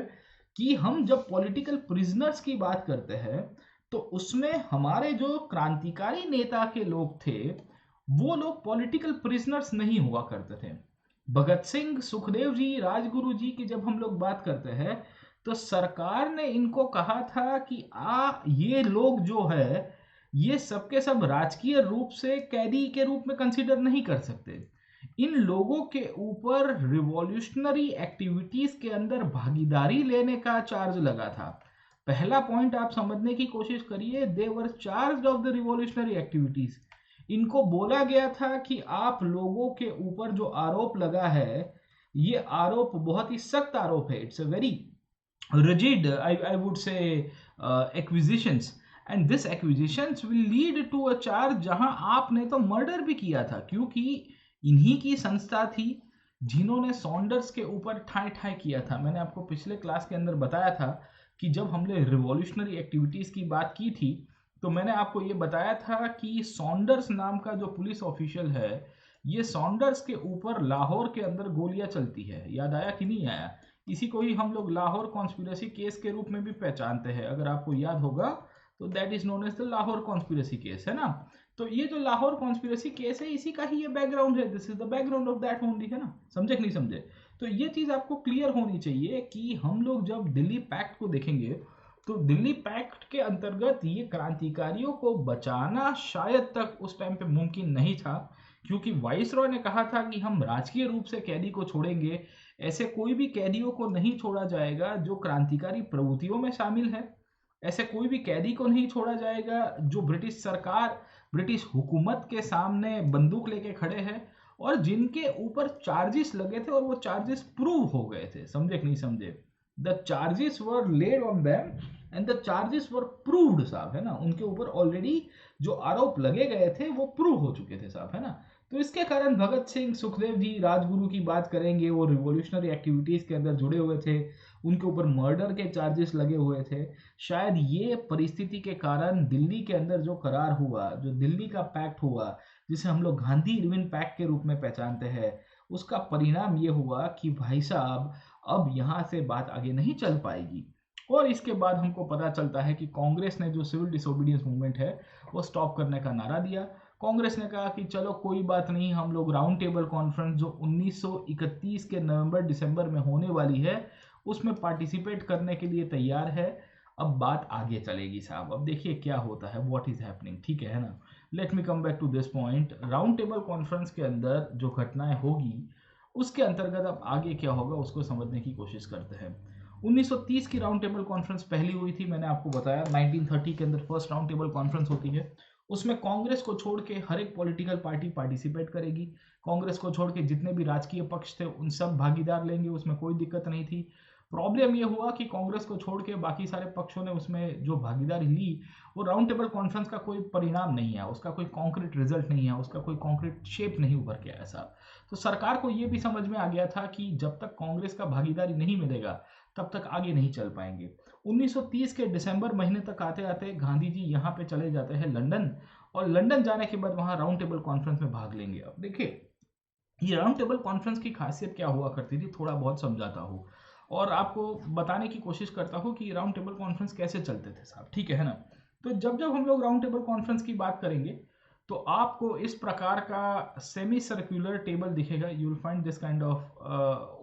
कि हम जब पॉलिटिकल प्रिजनर्स की बात करते हैं तो उसमें हमारे जो क्रांतिकारी नेता के लोग थे वो लोग पॉलिटिकल प्रिजनर्स नहीं हुआ करते थे। भगत सिंह, सुखदेव जी, राजगुरु जी की जब हम लोग बात करते हैं तो सरकार ने इनको कहा था कि ये लोग जो है ये सबके सब राजकीय रूप से कैदी के रूप में कंसीडर नहीं कर सकते। इन लोगों के ऊपर रिवॉल्यूशनरी एक्टिविटीज के अंदर भागीदारी लेने का चार्ज लगा था। पहला पॉइंट आप समझने की कोशिश करिए, they were charge of the revolutionary activities. इनको बोला गया था कि आप लोगों के ऊपर जो आरोप लगा है ये आरोप बहुत ही सख्त आरोप है, it's a very rigid I would say acquisitions, and this acquisitions will lead to a charge जहां आपने तो मर्डर भी किया था, क्योंकि इन्हीं की संस्था थी जिन्होंने सॉन्डर्स के ऊपर ठाई ठाई किया था। मैंने आपको पिछले क्लास के अंदर बताया था कि जब हमने रिवॉल्यूशनरी एक्टिविटीज की बात की थी तो मैंने आपको ये बताया था कि सॉन्डर्स नाम का जो पुलिस ऑफिशियल है, ये सॉन्डर्स के ऊपर लाहौर के अंदर गोलियां चलती है। याद आया कि नहीं आया? इसी को ही हम लोग लाहौर कॉन्स्पिरेसी केस के रूप में भी पहचानते हैं, अगर आपको याद होगा तो that is known as the Lahore conspiracy case, है ना। तो ये जो लाहौर कॉन्स्पिरेसी केस है इसी का ही ये बैकग्राउंड है, this is the background of that only, है ना। समझे कि नहीं समझे? तो ये चीज आपको क्लियर होनी चाहिए कि हम लोग जब दिल्ली पैक्ट को देखेंगे तो दिल्ली पैक्ट के अंतर्गत ये क्रांतिकारियों को बचाना शायद तक उस टाइम पे मुमकिन नहीं था, क्योंकि वाइसरॉय ने कहा था कि हम राजकीय रूप से कैदी को छोड़ेंगे, ऐसे कोई भी कैदियों को नहीं छोड़ा जाएगा जो क्रांतिकारी प्रवृत्तियों में शामिल है, ऐसे कोई भी कैदी को नहीं छोड़ा जाएगा जो ब्रिटिश सरकार, ब्रिटिश हुकूमत के सामने बंदूक लेके खड़े हैं और जिनके ऊपर चार्जेस लगे थे और वो चार्जेस प्रूव हो गए थे। समझे कि नहीं समझे? The charges were laid on them and the charges were proved साहब, है ना। उनके ऊपर ऑलरेडी जो आरोप लगे गए थे वो प्रूव हो चुके थे साहब, है ना। तो इसके कारण भगत सिंह, सुखदेव जी, राजगुरु की बात करेंगे, वो रिवॉल्यूशनरी एक्टिविटीज के अंदर जुड़े हुए थे, उनके ऊपर मर्डर के चार्जेस लगे हुए थे। शायद ये परिस्थिति के कारण दिल्ली के अंदर जो करार हुआ, जो दिल्ली का पैक्ट हुआ जिसे हम लोग गांधी इरविन पैक्ट के रूप में पहचानते हैं, उसका परिणाम ये हुआ कि भाई साहब अब यहाँ से बात आगे नहीं चल पाएगी। और इसके बाद हमको पता चलता है कि कांग्रेस ने जो सिविल डिसोबीडियंस मूवमेंट है वो स्टॉप करने का नारा दिया। कांग्रेस ने कहा कि चलो कोई बात नहीं, हम लोग राउंड टेबल कॉन्फ्रेंस जो 1931 के नवंबर दिसंबर में होने वाली है उसमें पार्टिसिपेट करने के लिए तैयार है। अब बात आगे चलेगी साहब, अब देखिए क्या होता है, व्हाट इज हैपनिंग, ठीक है ना। Let me come back to this point. Round table conference के अंदर जो घटनाएं होगी उसके अंतर्गत अब आगे क्या होगा उसको समझने की कोशिश करते हैं। 1930 की राउंड टेबल कॉन्फ्रेंस पहली हुई थी, मैंने आपको बताया 1930 के अंदर फर्स्ट राउंड टेबल कॉन्फ्रेंस होती है। उसमें कांग्रेस को छोड़ के हर एक पॉलिटिकल पार्टी पार्टिसिपेट करेगी, कांग्रेस को छोड़ के जितने भी राजकीय पक्ष थे उन सब भागीदार लेंगे, उसमें कोई दिक्कत नहीं थी। प्रॉब्लम ये हुआ कि कांग्रेस को छोड़ के बाकी सारे पक्षों ने उसमें जो भागीदारी ली, वो राउंड टेबल कॉन्फ्रेंस का कोई परिणाम नहीं है, उसका कोई कॉन्क्रीट रिजल्ट नहीं है, उसका कोई कॉन्क्रीट शेप नहीं उभर के आया साहब। तो सरकार को ये भी समझ में आ गया था कि जब तक कांग्रेस का भागीदारी नहीं मिलेगा तब तक आगे नहीं चल पाएंगे। 1930 के दिसंबर महीने तक आते आते गांधी जी यहाँ पे चले जाते हैं लंदन, और लंदन जाने के बाद वहाँ राउंड टेबल कॉन्फ्रेंस में भाग लेंगे। अब देखिए, ये राउंड टेबल कॉन्फ्रेंस की खासियत क्या हुआ करती थी, थोड़ा बहुत समझाता हूँ और आपको बताने की कोशिश करता हूँ कि राउंड टेबल कॉन्फ्रेंस कैसे चलते थे साहब, ठीक है ना। तो जब जब हम लोग राउंड टेबल कॉन्फ्रेंस की बात करेंगे तो आपको इस प्रकार का सेमी सर्कुलर टेबल दिखेगा। You will find this kind of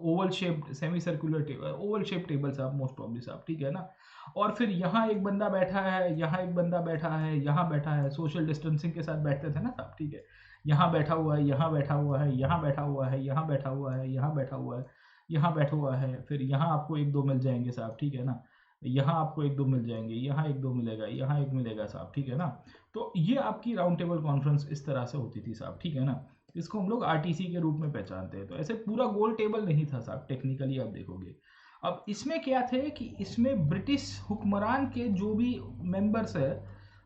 Oval shaped semi circular table, Oval shape table साहब, मोस्ट प्रॉब्ली साहब, ठीक है ना। और फिर यहाँ एक बंदा बैठा है, यहाँ एक बंदा बैठा है, यहाँ बैठा है, सोशल डिस्टेंसिंग के साथ बैठते थे ना साहब, ठीक है। यहाँ बैठा हुआ है, यहाँ बैठा हुआ है, यहाँ बैठा हुआ है, यहाँ बैठा हुआ है, यहाँ बैठा हुआ है, यहाँ बैठा हुआ है, फिर यहाँ आपको एक दो मिल जाएंगे साहब, ठीक है ना। यहाँ आपको एक दो मिल जाएंगे, यहाँ एक दो मिलेगा, यहाँ एक मिलेगा साहब, ठीक है ना। तो ये आपकी राउंड टेबल कॉन्फ्रेंस इस तरह से होती थी साहब, ठीक है ना। इसको हम लोग आरटीसी के रूप में पहचानते हैं। तो ऐसे पूरा गोल टेबल नहीं था साहब, टेक्निकली आप देखोगे। अब इसमें क्या थे कि इसमें ब्रिटिश हुक्मरान के जो भी मेंबर्स है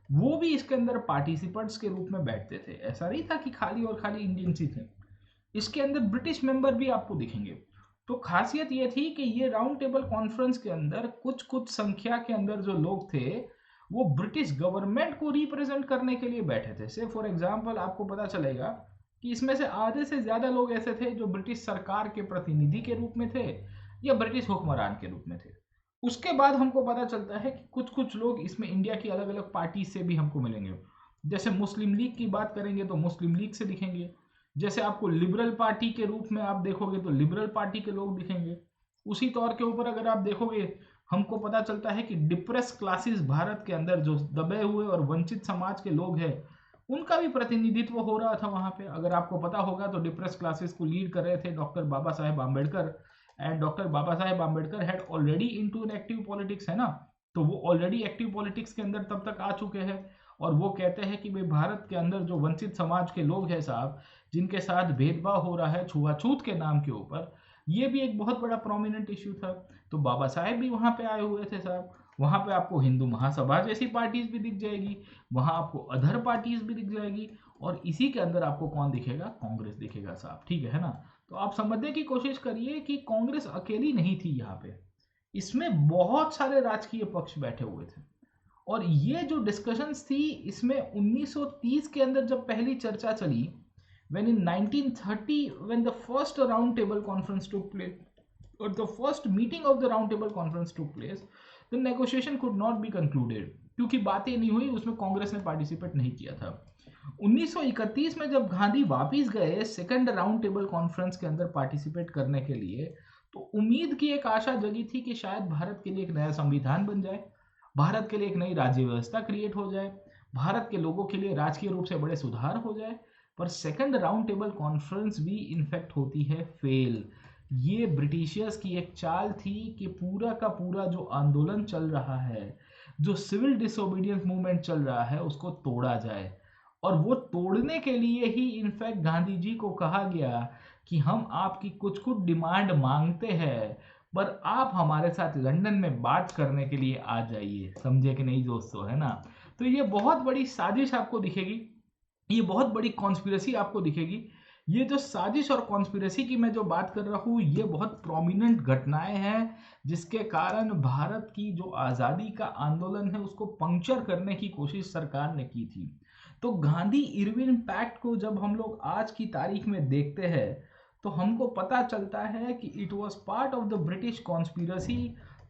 वो भी इसके अंदर पार्टिसिपेंट्स के रूप में बैठते थे। ऐसा नहीं था कि खाली और खाली इंडियंस ही थे, इसके अंदर ब्रिटिश मेंबर भी आपको दिखेंगे। तो खासियत ये थी कि ये राउंड टेबल कॉन्फ्रेंस के अंदर कुछ कुछ संख्या के अंदर जो लोग थे वो ब्रिटिश गवर्नमेंट को रिप्रेजेंट करने के लिए बैठे थे। से फॉर एग्जांपल आपको पता चलेगा कि इसमें से आधे से ज्यादा लोग ऐसे थे जो ब्रिटिश सरकार के प्रतिनिधि के रूप में थे या ब्रिटिश हुक्मरान के रूप में थे। उसके बाद हमको पता चलता है कि कुछ कुछ लोग इसमें इंडिया की अलग अलग पार्टी से भी हमको मिलेंगे। जैसे मुस्लिम लीग की बात करेंगे तो मुस्लिम लीग से दिखेंगे। जैसे आपको लिबरल पार्टी के रूप में आप देखोगे तो लिबरल पार्टी के लोग दिखेंगे। उसी तौर के ऊपर अगर आप देखोगे, हमको पता चलता है कि डिप्रेस क्लासेस भारत के अंदर जो दबे हुए और वंचित समाज के लोग हैं उनका भी प्रतिनिधित्व हो रहा था वहां पे। अगर आपको पता होगा तो डिप्रेस क्लासेस को लीड कर रहे थे doctor Baba Saheb Ambedkar, and doctor Baba Saheb Ambedkar had already into an active politics, है ना। तो वो ऑलरेडी एक्टिव पॉलिटिक्स के अंदर तब तक आ चुके हैं और वो कहते हैं कि भाई भारत के अंदर जो वंचित समाज के लोग हैं साहब, जिनके साथ भेदभाव हो रहा है छुआछूत के नाम के ऊपर, ये भी एक बहुत बड़ा प्रोमिनेंट इश्यू था। तो बाबा साहेब भी वहाँ पे आए हुए थे साहब। वहाँ पे आपको हिंदू महासभा जैसी पार्टीज भी दिख जाएगी, वहाँ आपको अदर पार्टीज भी दिख जाएगी, और इसी के अंदर आपको कौन दिखेगा, कांग्रेस दिखेगा साहब, ठीक है ना। तो आप समझने की कोशिश करिए कि कांग्रेस अकेली नहीं थी यहाँ पे, इसमें बहुत सारे राजकीय पक्ष बैठे हुए थे। और ये जो डिस्कशंस थी इसमें 1930 के अंदर जब पहली चर्चा चली, when in 1930 when the first round table conference took place or the first meeting of the round table conference took place, the negotiation could not be concluded, क्योंकि बातें नहीं हुई, उसमें कांग्रेस ने पार्टिसिपेट नहीं किया था। 1931 में जब गांधी वापिस गए सेकंड राउंड टेबल कॉन्फ्रेंस के अंदर पार्टिसिपेट करने के लिए, तो उम्मीद की एक आशा जगी थी कि शायद भारत के लिए एक नया संविधान बन जाए, भारत के लिए एक नई राज्य व्यवस्था क्रिएट हो जाए, भारत के लोगों के लिए राजकीय रूप से बड़े सुधार हो जाए। पर सेकंड राउंड टेबल कॉन्फ्रेंस भी इनफैक्ट होती है फेल। ये ब्रिटिशियर्स की एक चाल थी कि पूरा का पूरा जो आंदोलन चल रहा है, जो सिविल डिसोबीडियंस मूवमेंट चल रहा है, उसको तोड़ा जाए। और वो तोड़ने के लिए ही इनफैक्ट गांधी जी को कहा गया कि हम आपकी कुछ कुछ डिमांड मांगते हैं, पर आप हमारे साथ लंदन में बात करने के लिए आ जाइए। समझे कि नहीं दोस्तों, है ना। तो ये बहुत बड़ी साजिश आपको दिखेगी, ये बहुत बड़ी कॉन्स्पिरेसी आपको दिखेगी। ये जो साजिश और कॉन्स्पिरेसी की मैं जो बात कर रहा हूँ, ये बहुत प्रोमिनेंट घटनाएं हैं जिसके कारण भारत की जो आज़ादी का आंदोलन है उसको पंक्चर करने की कोशिश सरकार ने की थी। तो गांधी इरविन पैक्ट को जब हम लोग आज की तारीख में देखते हैं तो हमको पता चलता है कि it was part of the British conspiracy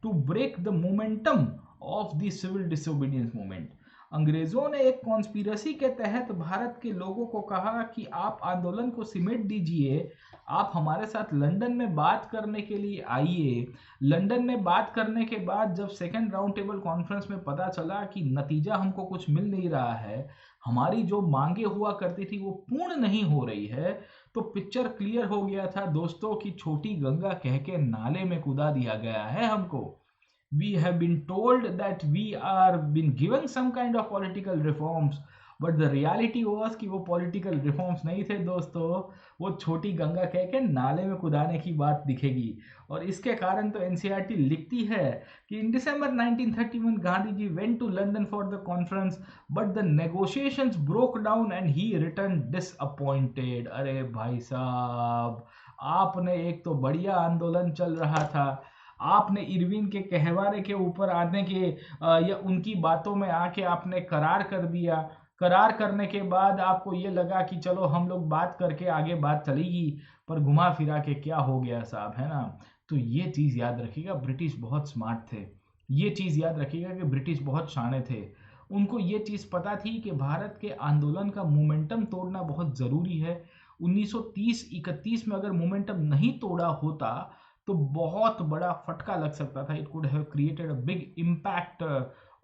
to break the momentum of the civil disobedience movement. अंग्रेजों ने एक कॉन्स्पिरेसी के तहत भारत के लोगों को कहा कि आप आंदोलन को सिमेट दीजिए, आप हमारे साथ लंदन में बात करने के लिए आइए। लंदन में बात करने के बाद जब सेकेंड राउंड टेबल कॉन्फ्रेंस में पता चला कि नतीजा हमको कुछ मिल नहीं रहा है, हमारी जो मांगे हुआ करती थी वो पूर्ण नहीं हो रही है, तो पिक्चर क्लियर हो गया था दोस्तों कि छोटी गंगा कह के नाले में कूदा दिया गया है हमको। We have been told that we are been given some kind of political reforms but the reality was कि वो पॉलिटिकल रिफॉर्म्स नहीं थे दोस्तों, वो छोटी गंगा कह के नाले में कुदाने की बात दिखेगी। और इसके कारण तो एनसीईआरटी लिखती है कि in December 1931 Gandhi ji went to London for the conference but the negotiations broke down and he return disappointed. अरे भाई साहब, आपने एक तो बढ़िया आंदोलन चल रहा था, आपने इरविन के कहवारे के ऊपर आने के या उनकी बातों में आके आपने करार कर दिया। करार करने के बाद आपको ये लगा कि चलो हम लोग बात करके आगे बात चलेगी, पर घुमा फिरा के क्या हो गया साहब, है ना। तो ये चीज़ याद रखिएगा, ब्रिटिश बहुत स्मार्ट थे। ये चीज़ याद रखिएगा कि ब्रिटिश बहुत शाणे थे। उनको ये चीज़ पता थी कि भारत के आंदोलन का मोमेंटम तोड़ना बहुत ज़रूरी है। 1930-31 में अगर मोमेंटम नहीं तोड़ा होता तो बहुत बड़ा फटका लग सकता था। It could have created a big impact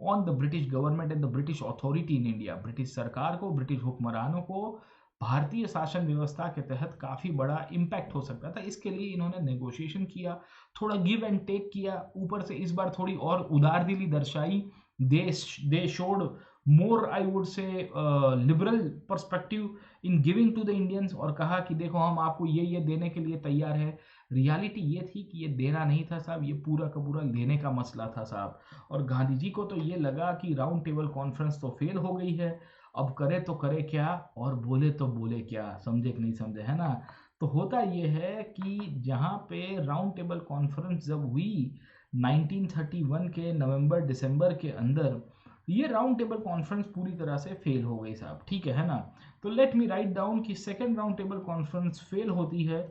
on the British government and the British authority in India. British सरकार को, ब्रिटिश हुक्मरानों को भारतीय शासन व्यवस्था के तहत काफ़ी बड़ा इम्पैक्ट हो सकता था। इसके लिए इन्होंने नेगोशिएशन किया, थोड़ा गिव एंड टेक किया, ऊपर से इस बार थोड़ी और उदारदिली दर्शाई। They showed more, I would say, liberal perspective in giving to the Indians, और कहा कि देखो हम आपको ये देने के लिए तैयार है। रियलिटी ये थी कि ये देना नहीं था साहब, ये पूरा का पूरा लेने का मसला था साहब। और गांधी जी को तो ये लगा कि राउंड टेबल कॉन्फ्रेंस तो फेल हो गई है, अब करे तो करे क्या और बोले तो बोले क्या, समझे कि नहीं समझे, है ना। तो होता ये है कि जहाँ पे राउंड टेबल कॉन्फ्रेंस जब हुई 1931 के नवंबर दिसंबर के अंदर, ये राउंड टेबल कॉन्फ्रेंस पूरी तरह से फेल हो गई साहब, ठीक है ना। तो लेट मी राइट डाउन कि second round table conference fail होती है।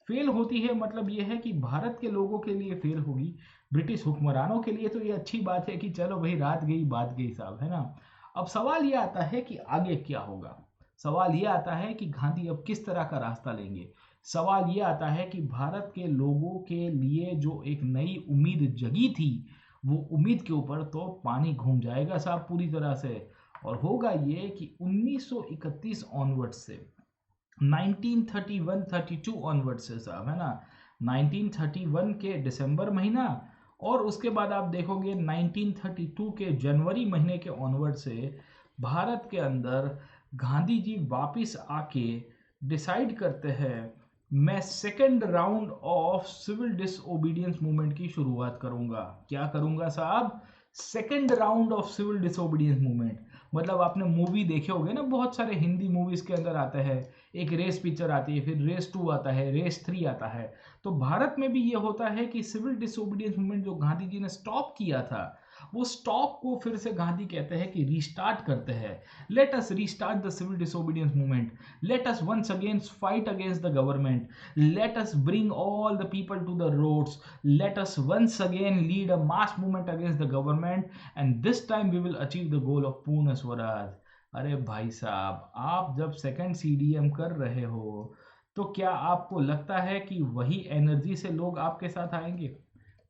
फेल होती है मतलब ये है कि भारत के लोगों के लिए फेल होगी। ब्रिटिश हुक्मरानों के लिए तो ये अच्छी बात है कि चलो भाई रात गई बात गई साहब, है ना। अब सवाल ये आता है कि आगे क्या होगा। सवाल ये आता है कि गांधी अब किस तरह का रास्ता लेंगे। सवाल ये आता है कि भारत के लोगों के लिए जो एक नई उम्मीद जगी थी, वो उम्मीद के ऊपर तो पानी घूम जाएगा साहब पूरी तरह से। और होगा ये कि 1931 ऑनवर्ड से 1931-32 ऑनवर्ड से साहब, है ना, 1931 के दिसंबर महीना और उसके बाद आप देखोगे 1932 के जनवरी महीने के ऑनवर्ड से भारत के अंदर गांधी जी वापिस आके डिसाइड करते हैं, मैं second round of civil disobedience movement की शुरुआत करूंगा। क्या करूंगा साहब? Second round of civil disobedience movement. मतलब आपने मूवी देखे होंगे ना, बहुत सारे हिंदी मूवीज के अंदर आता है, एक रेस पिक्चर आती है, फिर रेस 2 आता है, रेस 3 आता है। तो भारत में भी ये होता है कि सिविल डिसोबीडियंस मूवमेंट जो गांधी जी ने स्टॉप किया था, वो स्टॉप को फिर से गांधी कहते हैं कि रीस्टार्ट करते हैं। Let us restart the civil disobedience movement, let us once again fight against the government, let us bring all the people to the roads, let us once again lead a mass movement against the government and this time we will achieve the goal of Purna Swaraj. अरे भाई साहब, आप जब सेकंड सीडीएम कर रहे हो तो क्या आपको लगता है कि वही एनर्जी से लोग आपके साथ आएंगे?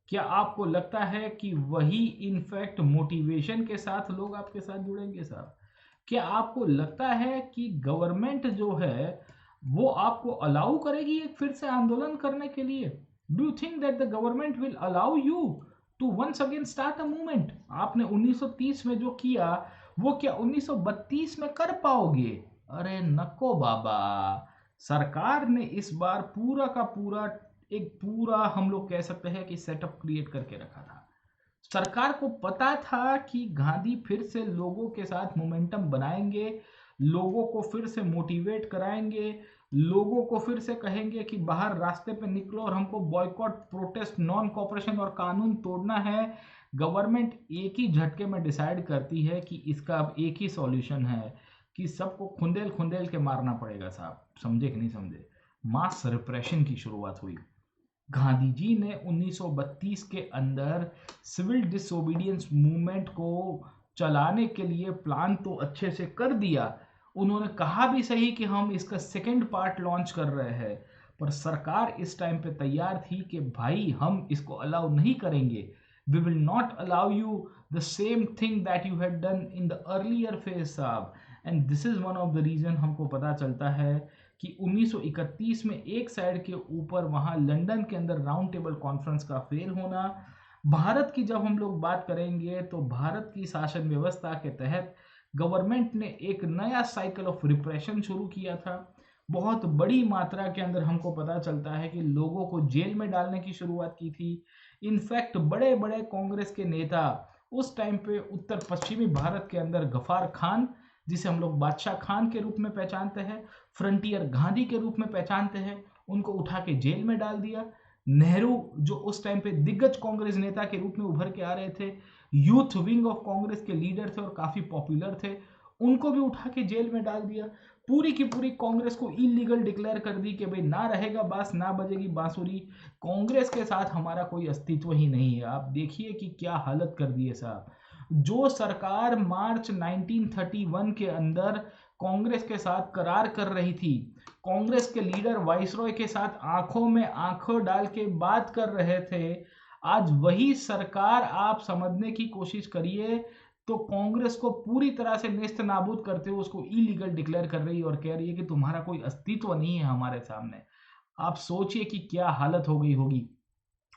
क्या आपको लगता है कि वही इनफैक्ट मोटिवेशन के साथ लोग आपके साथ जुड़ेंगे साहब? क्या आपको लगता है कि गवर्नमेंट जो है वो आपको अलाउ करेगी एक फिर से आंदोलन करने के लिए? Do you think that the government will allow you to once again start a movement? आपने 1930 में जो किया वो क्या 1932 में कर पाओगे? अरे नको बाबा। सरकार ने इस बार पूरा का पूरा एक पूरा हम लोग कह सकते हैं कि सेटअप क्रिएट करके रखा था। सरकार को पता था कि गांधी फिर से लोगों के साथ मोमेंटम बनाएंगे, लोगों को फिर से मोटिवेट कराएंगे, लोगों को फिर से कहेंगे कि बाहर रास्ते पे निकलो और हमको बॉयकॉट, प्रोटेस्ट, नॉन कॉपरेशन और कानून तोड़ना है। गवर्नमेंट एक ही झटके में डिसाइड करती है कि इसका अब एक ही सॉल्यूशन है कि सबको खुंदेल खुंदेल के मारना पड़ेगा साहब, समझे कि नहीं समझे। मास रिप्रेशन की शुरुआत हुई। गांधी जी ने 1932 के अंदर सिविल डिसोबीडियंस मूवमेंट को चलाने के लिए प्लान तो अच्छे से कर दिया। उन्होंने कहा भी सही कि हम इसका सेकंड पार्ट लॉन्च कर रहे हैं, पर सरकार इस टाइम पे तैयार थी कि भाई हम इसको अलाउ नहीं करेंगे। We will not allow you the same thing that you had done in the earlier phase साहब। And this is one of the reason हमको पता चलता है कि 1931 में एक साइड के ऊपर वहाँ लंदन के अंदर राउंड टेबल कॉन्फ्रेंस का फेल होना। भारत की जब हम लोग बात करेंगे तो भारत की शासन व्यवस्था के तहत गवर्नमेंट ने एक नया साइकिल ऑफ रिप्रेशन शुरू किया था। बहुत बड़ी मात्रा के अंदर हमको पता चलता है कि लोगों को जेल में डालने की शुरुआत की थी। इनफैक्ट बड़े बड़े कांग्रेस के नेता उस टाइम पे उत्तर पश्चिमी भारत के अंदर गफार खान, जिसे हम लोग बादशाह खान के रूप में पहचानते हैं, फ्रंटियर गांधी के रूप में पहचानते हैं, उनको उठा के जेल में डाल दिया। नेहरू जो उस टाइम पे दिग्गज कांग्रेस नेता के रूप में उभर के आ रहे थे, यूथ विंग ऑफ कांग्रेस के लीडर थे और काफी पॉपुलर थे, उनको भी उठा के जेल में डाल दिया। पूरी की पूरी कांग्रेस को इलीगल डिक्लेयर कर दी कि भाई ना रहेगा बांस ना बजेगी बांसुरी, कांग्रेस के साथ हमारा कोई अस्तित्व ही नहीं है। आप देखिए कि क्या हालत कर दी है साहब। जो सरकार मार्च 1931 के अंदर कांग्रेस के साथ करार कर रही थी, कांग्रेस के लीडर वाइसरॉय के साथ आंखों में आंखों डाल के बात कर रहे थे, आज वही सरकार, आप समझने की कोशिश करिए, तो कांग्रेस को पूरी तरह से नेस्त नाबूद करते हुए उसको इलीगल डिक्लेयर कर रही है और कह रही है कि तुम्हारा कोई अस्तित्व नहीं है हमारे सामने। आप सोचिए कि क्या हालत हो गई होगी।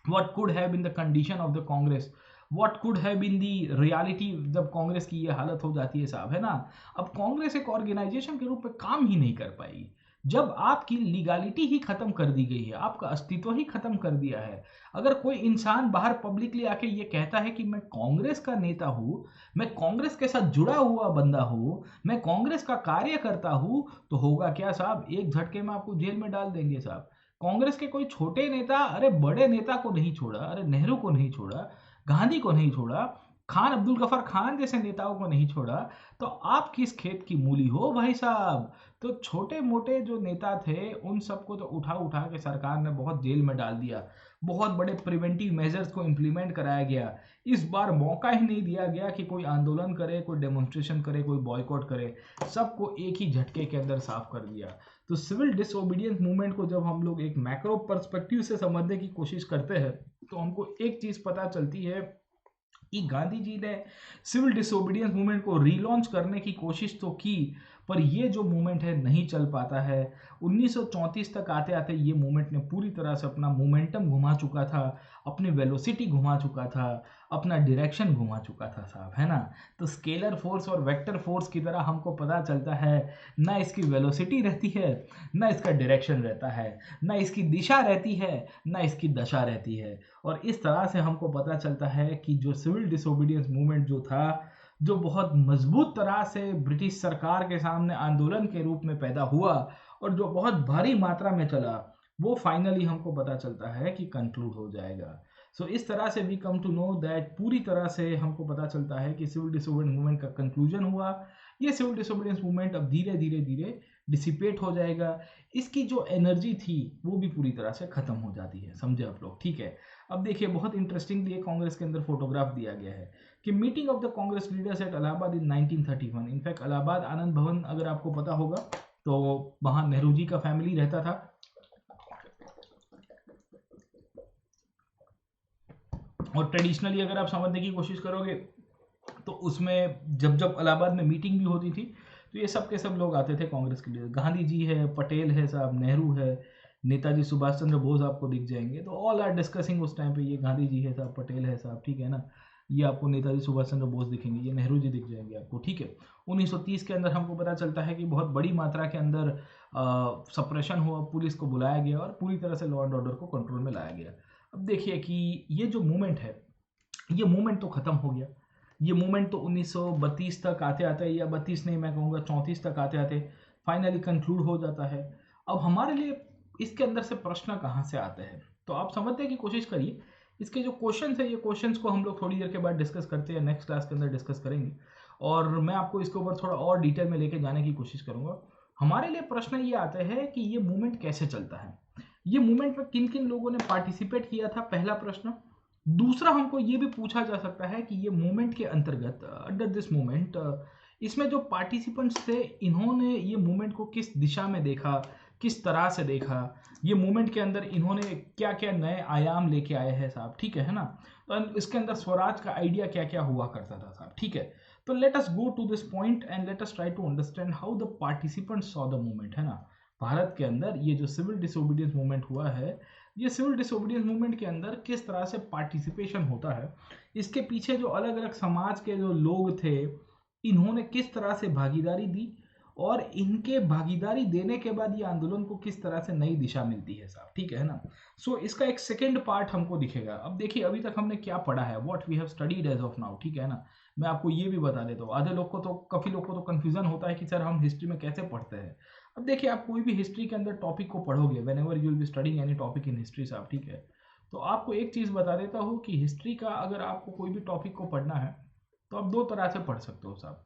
what could have been the condition of the Congress, what could have been the reality जब कांग्रेस की ये हालत हो जाती है साहब, है ना। अब कांग्रेस एक ऑर्गेनाइजेशन के रूप में काम ही नहीं कर पाएगी जब आपकी लीगलिटी ही खत्म कर दी गई है, आपका अस्तित्व ही खत्म कर दिया है। अगर कोई इंसान बाहर पब्लिकली आके ये कहता है कि मैं कांग्रेस का नेता हूं, मैं कांग्रेस के साथ जुड़ा हुआ बंदा हूं, मैं कांग्रेस का कार्य करता हूं, तो होगा क्या साहब, एक झटके में आपको जेल में डाल देंगे साहब। कांग्रेस के कोई छोटे नेता, अरे बड़े नेता को नहीं छोड़ा, अरे नेहरू को नहीं छोड़ा, गांधी को नहीं छोड़ा, खान अब्दुल गफर खान जैसे नेताओं को नहीं छोड़ा, तो आप किस खेत की मूली हो भाई साहब। तो छोटे मोटे जो नेता थे उन सबको तो उठा उठा के सरकार ने बहुत जेल में डाल दिया, बहुत बड़े प्रिवेंटिव मेजर्स को इम्प्लीमेंट कराया गया। इस बार मौका ही नहीं दिया गया कि कोई आंदोलन करे, कोई डेमोन्स्ट्रेशन करे, कोई बॉयकॉट करे, सबको एक ही झटके के अंदर साफ कर दिया। तो सिविल डिसोबीडियंस मूवमेंट को जब हम लोग एक मैक्रो पर्सपेक्टिव से समझने की कोशिश करते हैं तो हमको एक चीज पता चलती है कि गांधी जी ने सिविल डिसोबीडियंस मूवमेंट को रीलॉन्च करने की कोशिश तो की, पर ये जो मूवमेंट है नहीं चल पाता है। 1934 तक आते आते ये मूवमेंट ने पूरी तरह से अपना मोमेंटम घुमा चुका था, अपनी वेलोसिटी घुमा चुका था, अपना डायरेक्शन घुमा चुका था साहब, है ना। तो स्केलर फोर्स और वेक्टर फोर्स की तरह हमको पता चलता है, ना इसकी वेलोसिटी रहती है, ना इसका डायरेक्शन रहता है, ना इसकी दिशा रहती है, ना इसकी दशा रहती है। और इस तरह से हमको पता चलता है कि जो सिविल डिसोबीडियंस मूवमेंट जो था, जो बहुत मजबूत तरह से ब्रिटिश सरकार के सामने आंदोलन के रूप में पैदा हुआ और जो बहुत भारी मात्रा में चला, वो फाइनली हमको पता चलता है कि कंक्लूड हो जाएगा। सो इस तरह से we come to know that, पूरी तरह से हमको पता चलता है कि सिविल डिसोबीडियंस मूवमेंट का कंक्लूजन हुआ। ये सिविल डिसोबीडियंस मूवमेंट अब धीरे धीरे धीरे डिसिपेट हो जाएगा, इसकी जो एनर्जी थी वो भी पूरी तरह से खत्म हो जाती है, समझे आप लोग, ठीक है। अब देखिए बहुत इंटरेस्टिंगली कांग्रेस के अंदर फोटोग्राफ दिया गया है कि meeting of the Congress leaders at Allahabad in 1931। In fact Allahabad Anand Bhawan अगर आपको पता होगा तो वहां नेहरू जी का फैमिली रहता था। और ट्रेडिशनली अगर आप समझने की कोशिश करोगे तो उसमें जब जब इलाहाबाद में मीटिंग भी होती थी तो ये सब के सब लोग आते थे कांग्रेस के लिए। गांधी जी है, पटेल है साहब, नेहरू है, नेताजी सुभाष चंद्र बोस आपको दिख जाएंगे, तो ऑल आर डिस्कसिंग उस टाइम पे। ये गांधी जी है साहब, पटेल है साहब, ठीक है ना, ये आपको नेताजी सुभाष चंद्र बोस दिखेंगे, ये नेहरू जी दिख जाएंगे आपको, ठीक है। 1930 के अंदर हमको पता चलता है कि बहुत बड़ी मात्रा के अंदर सप्रेशन हुआ, पुलिस को बुलाया गया और पूरी तरह से लॉ एंड ऑर्डर को कंट्रोल में लाया गया। अब देखिए कि ये जो मूवमेंट है, ये मूवमेंट तो खत्म हो गया। ये मूवमेंट तो 1932 तक आते आते, या 32 नहीं, मैं कहूँगा 34 तक आते आते फाइनली कंक्लूड हो जाता है। अब हमारे लिए इसके अंदर से प्रश्न कहाँ से आते हैं, तो आप समझने की कोशिश करिए। इसके जो क्वेश्चंस है, ये क्वेश्चंस को हम लोग थोड़ी देर के बाद डिस्कस करते हैं, नेक्स्ट क्लास के अंदर डिस्कस करेंगे और मैं आपको इसके ऊपर थोड़ा और डिटेल में लेके जाने की कोशिश करूंगा। हमारे लिए प्रश्न ये आते हैं कि ये मूवमेंट कैसे चलता है, ये मूवमेंट में किन किन लोगों ने पार्टिसिपेट किया था, पहला प्रश्न। दूसरा हमको ये भी पूछा जा सकता है कि ये मूवमेंट के अंतर्गत, अंडर दिस मूवमेंट, इसमें जो पार्टिसिपेंट्स थे इन्होंने ये मूवमेंट को किस दिशा में देखा, किस तरह से देखा, ये मूवमेंट के अंदर इन्होंने क्या क्या नए आयाम लेके आए हैं साहब, ठीक है ना। तो इसके अंदर स्वराज का आइडिया क्या क्या हुआ करता था साहब, ठीक है। तो let us go to this point and let us try to understand how the participants saw the movement, है ना। भारत के अंदर ये जो सिविल डिसोबीडियंस मूवमेंट हुआ है, ये सिविल डिसोबीडियंस मूवमेंट के अंदर किस तरह से पार्टिसिपेशन होता है, इसके पीछे जो अलग अलग समाज के जो लोग थे इन्होंने किस तरह से भागीदारी दी और इनके भागीदारी देने के बाद ये आंदोलन को किस तरह से नई दिशा मिलती है साहब, ठीक है ना। सो इसका एक सेकेंड पार्ट हमको दिखेगा। अब देखिए अभी तक हमने क्या पढ़ा है, what we have studied as of now, ठीक है ना। मैं आपको ये भी बता देता हूँ, आधे लोग को तो, काफ़ी लोग को तो कन्फ्यूजन होता है कि सर हम हिस्ट्री में कैसे पढ़ते हैं। अब देखिए आप कोई भी हिस्ट्री के अंदर टॉपिक को पढ़ोगे, when ever you will be studying any topic in history साहब, ठीक है, तो आपको एक चीज़ बता देता हूँ कि हिस्ट्री का अगर आपको कोई भी टॉपिक को पढ़ना है तो आप दो तरह से पढ़ सकते हो साहब।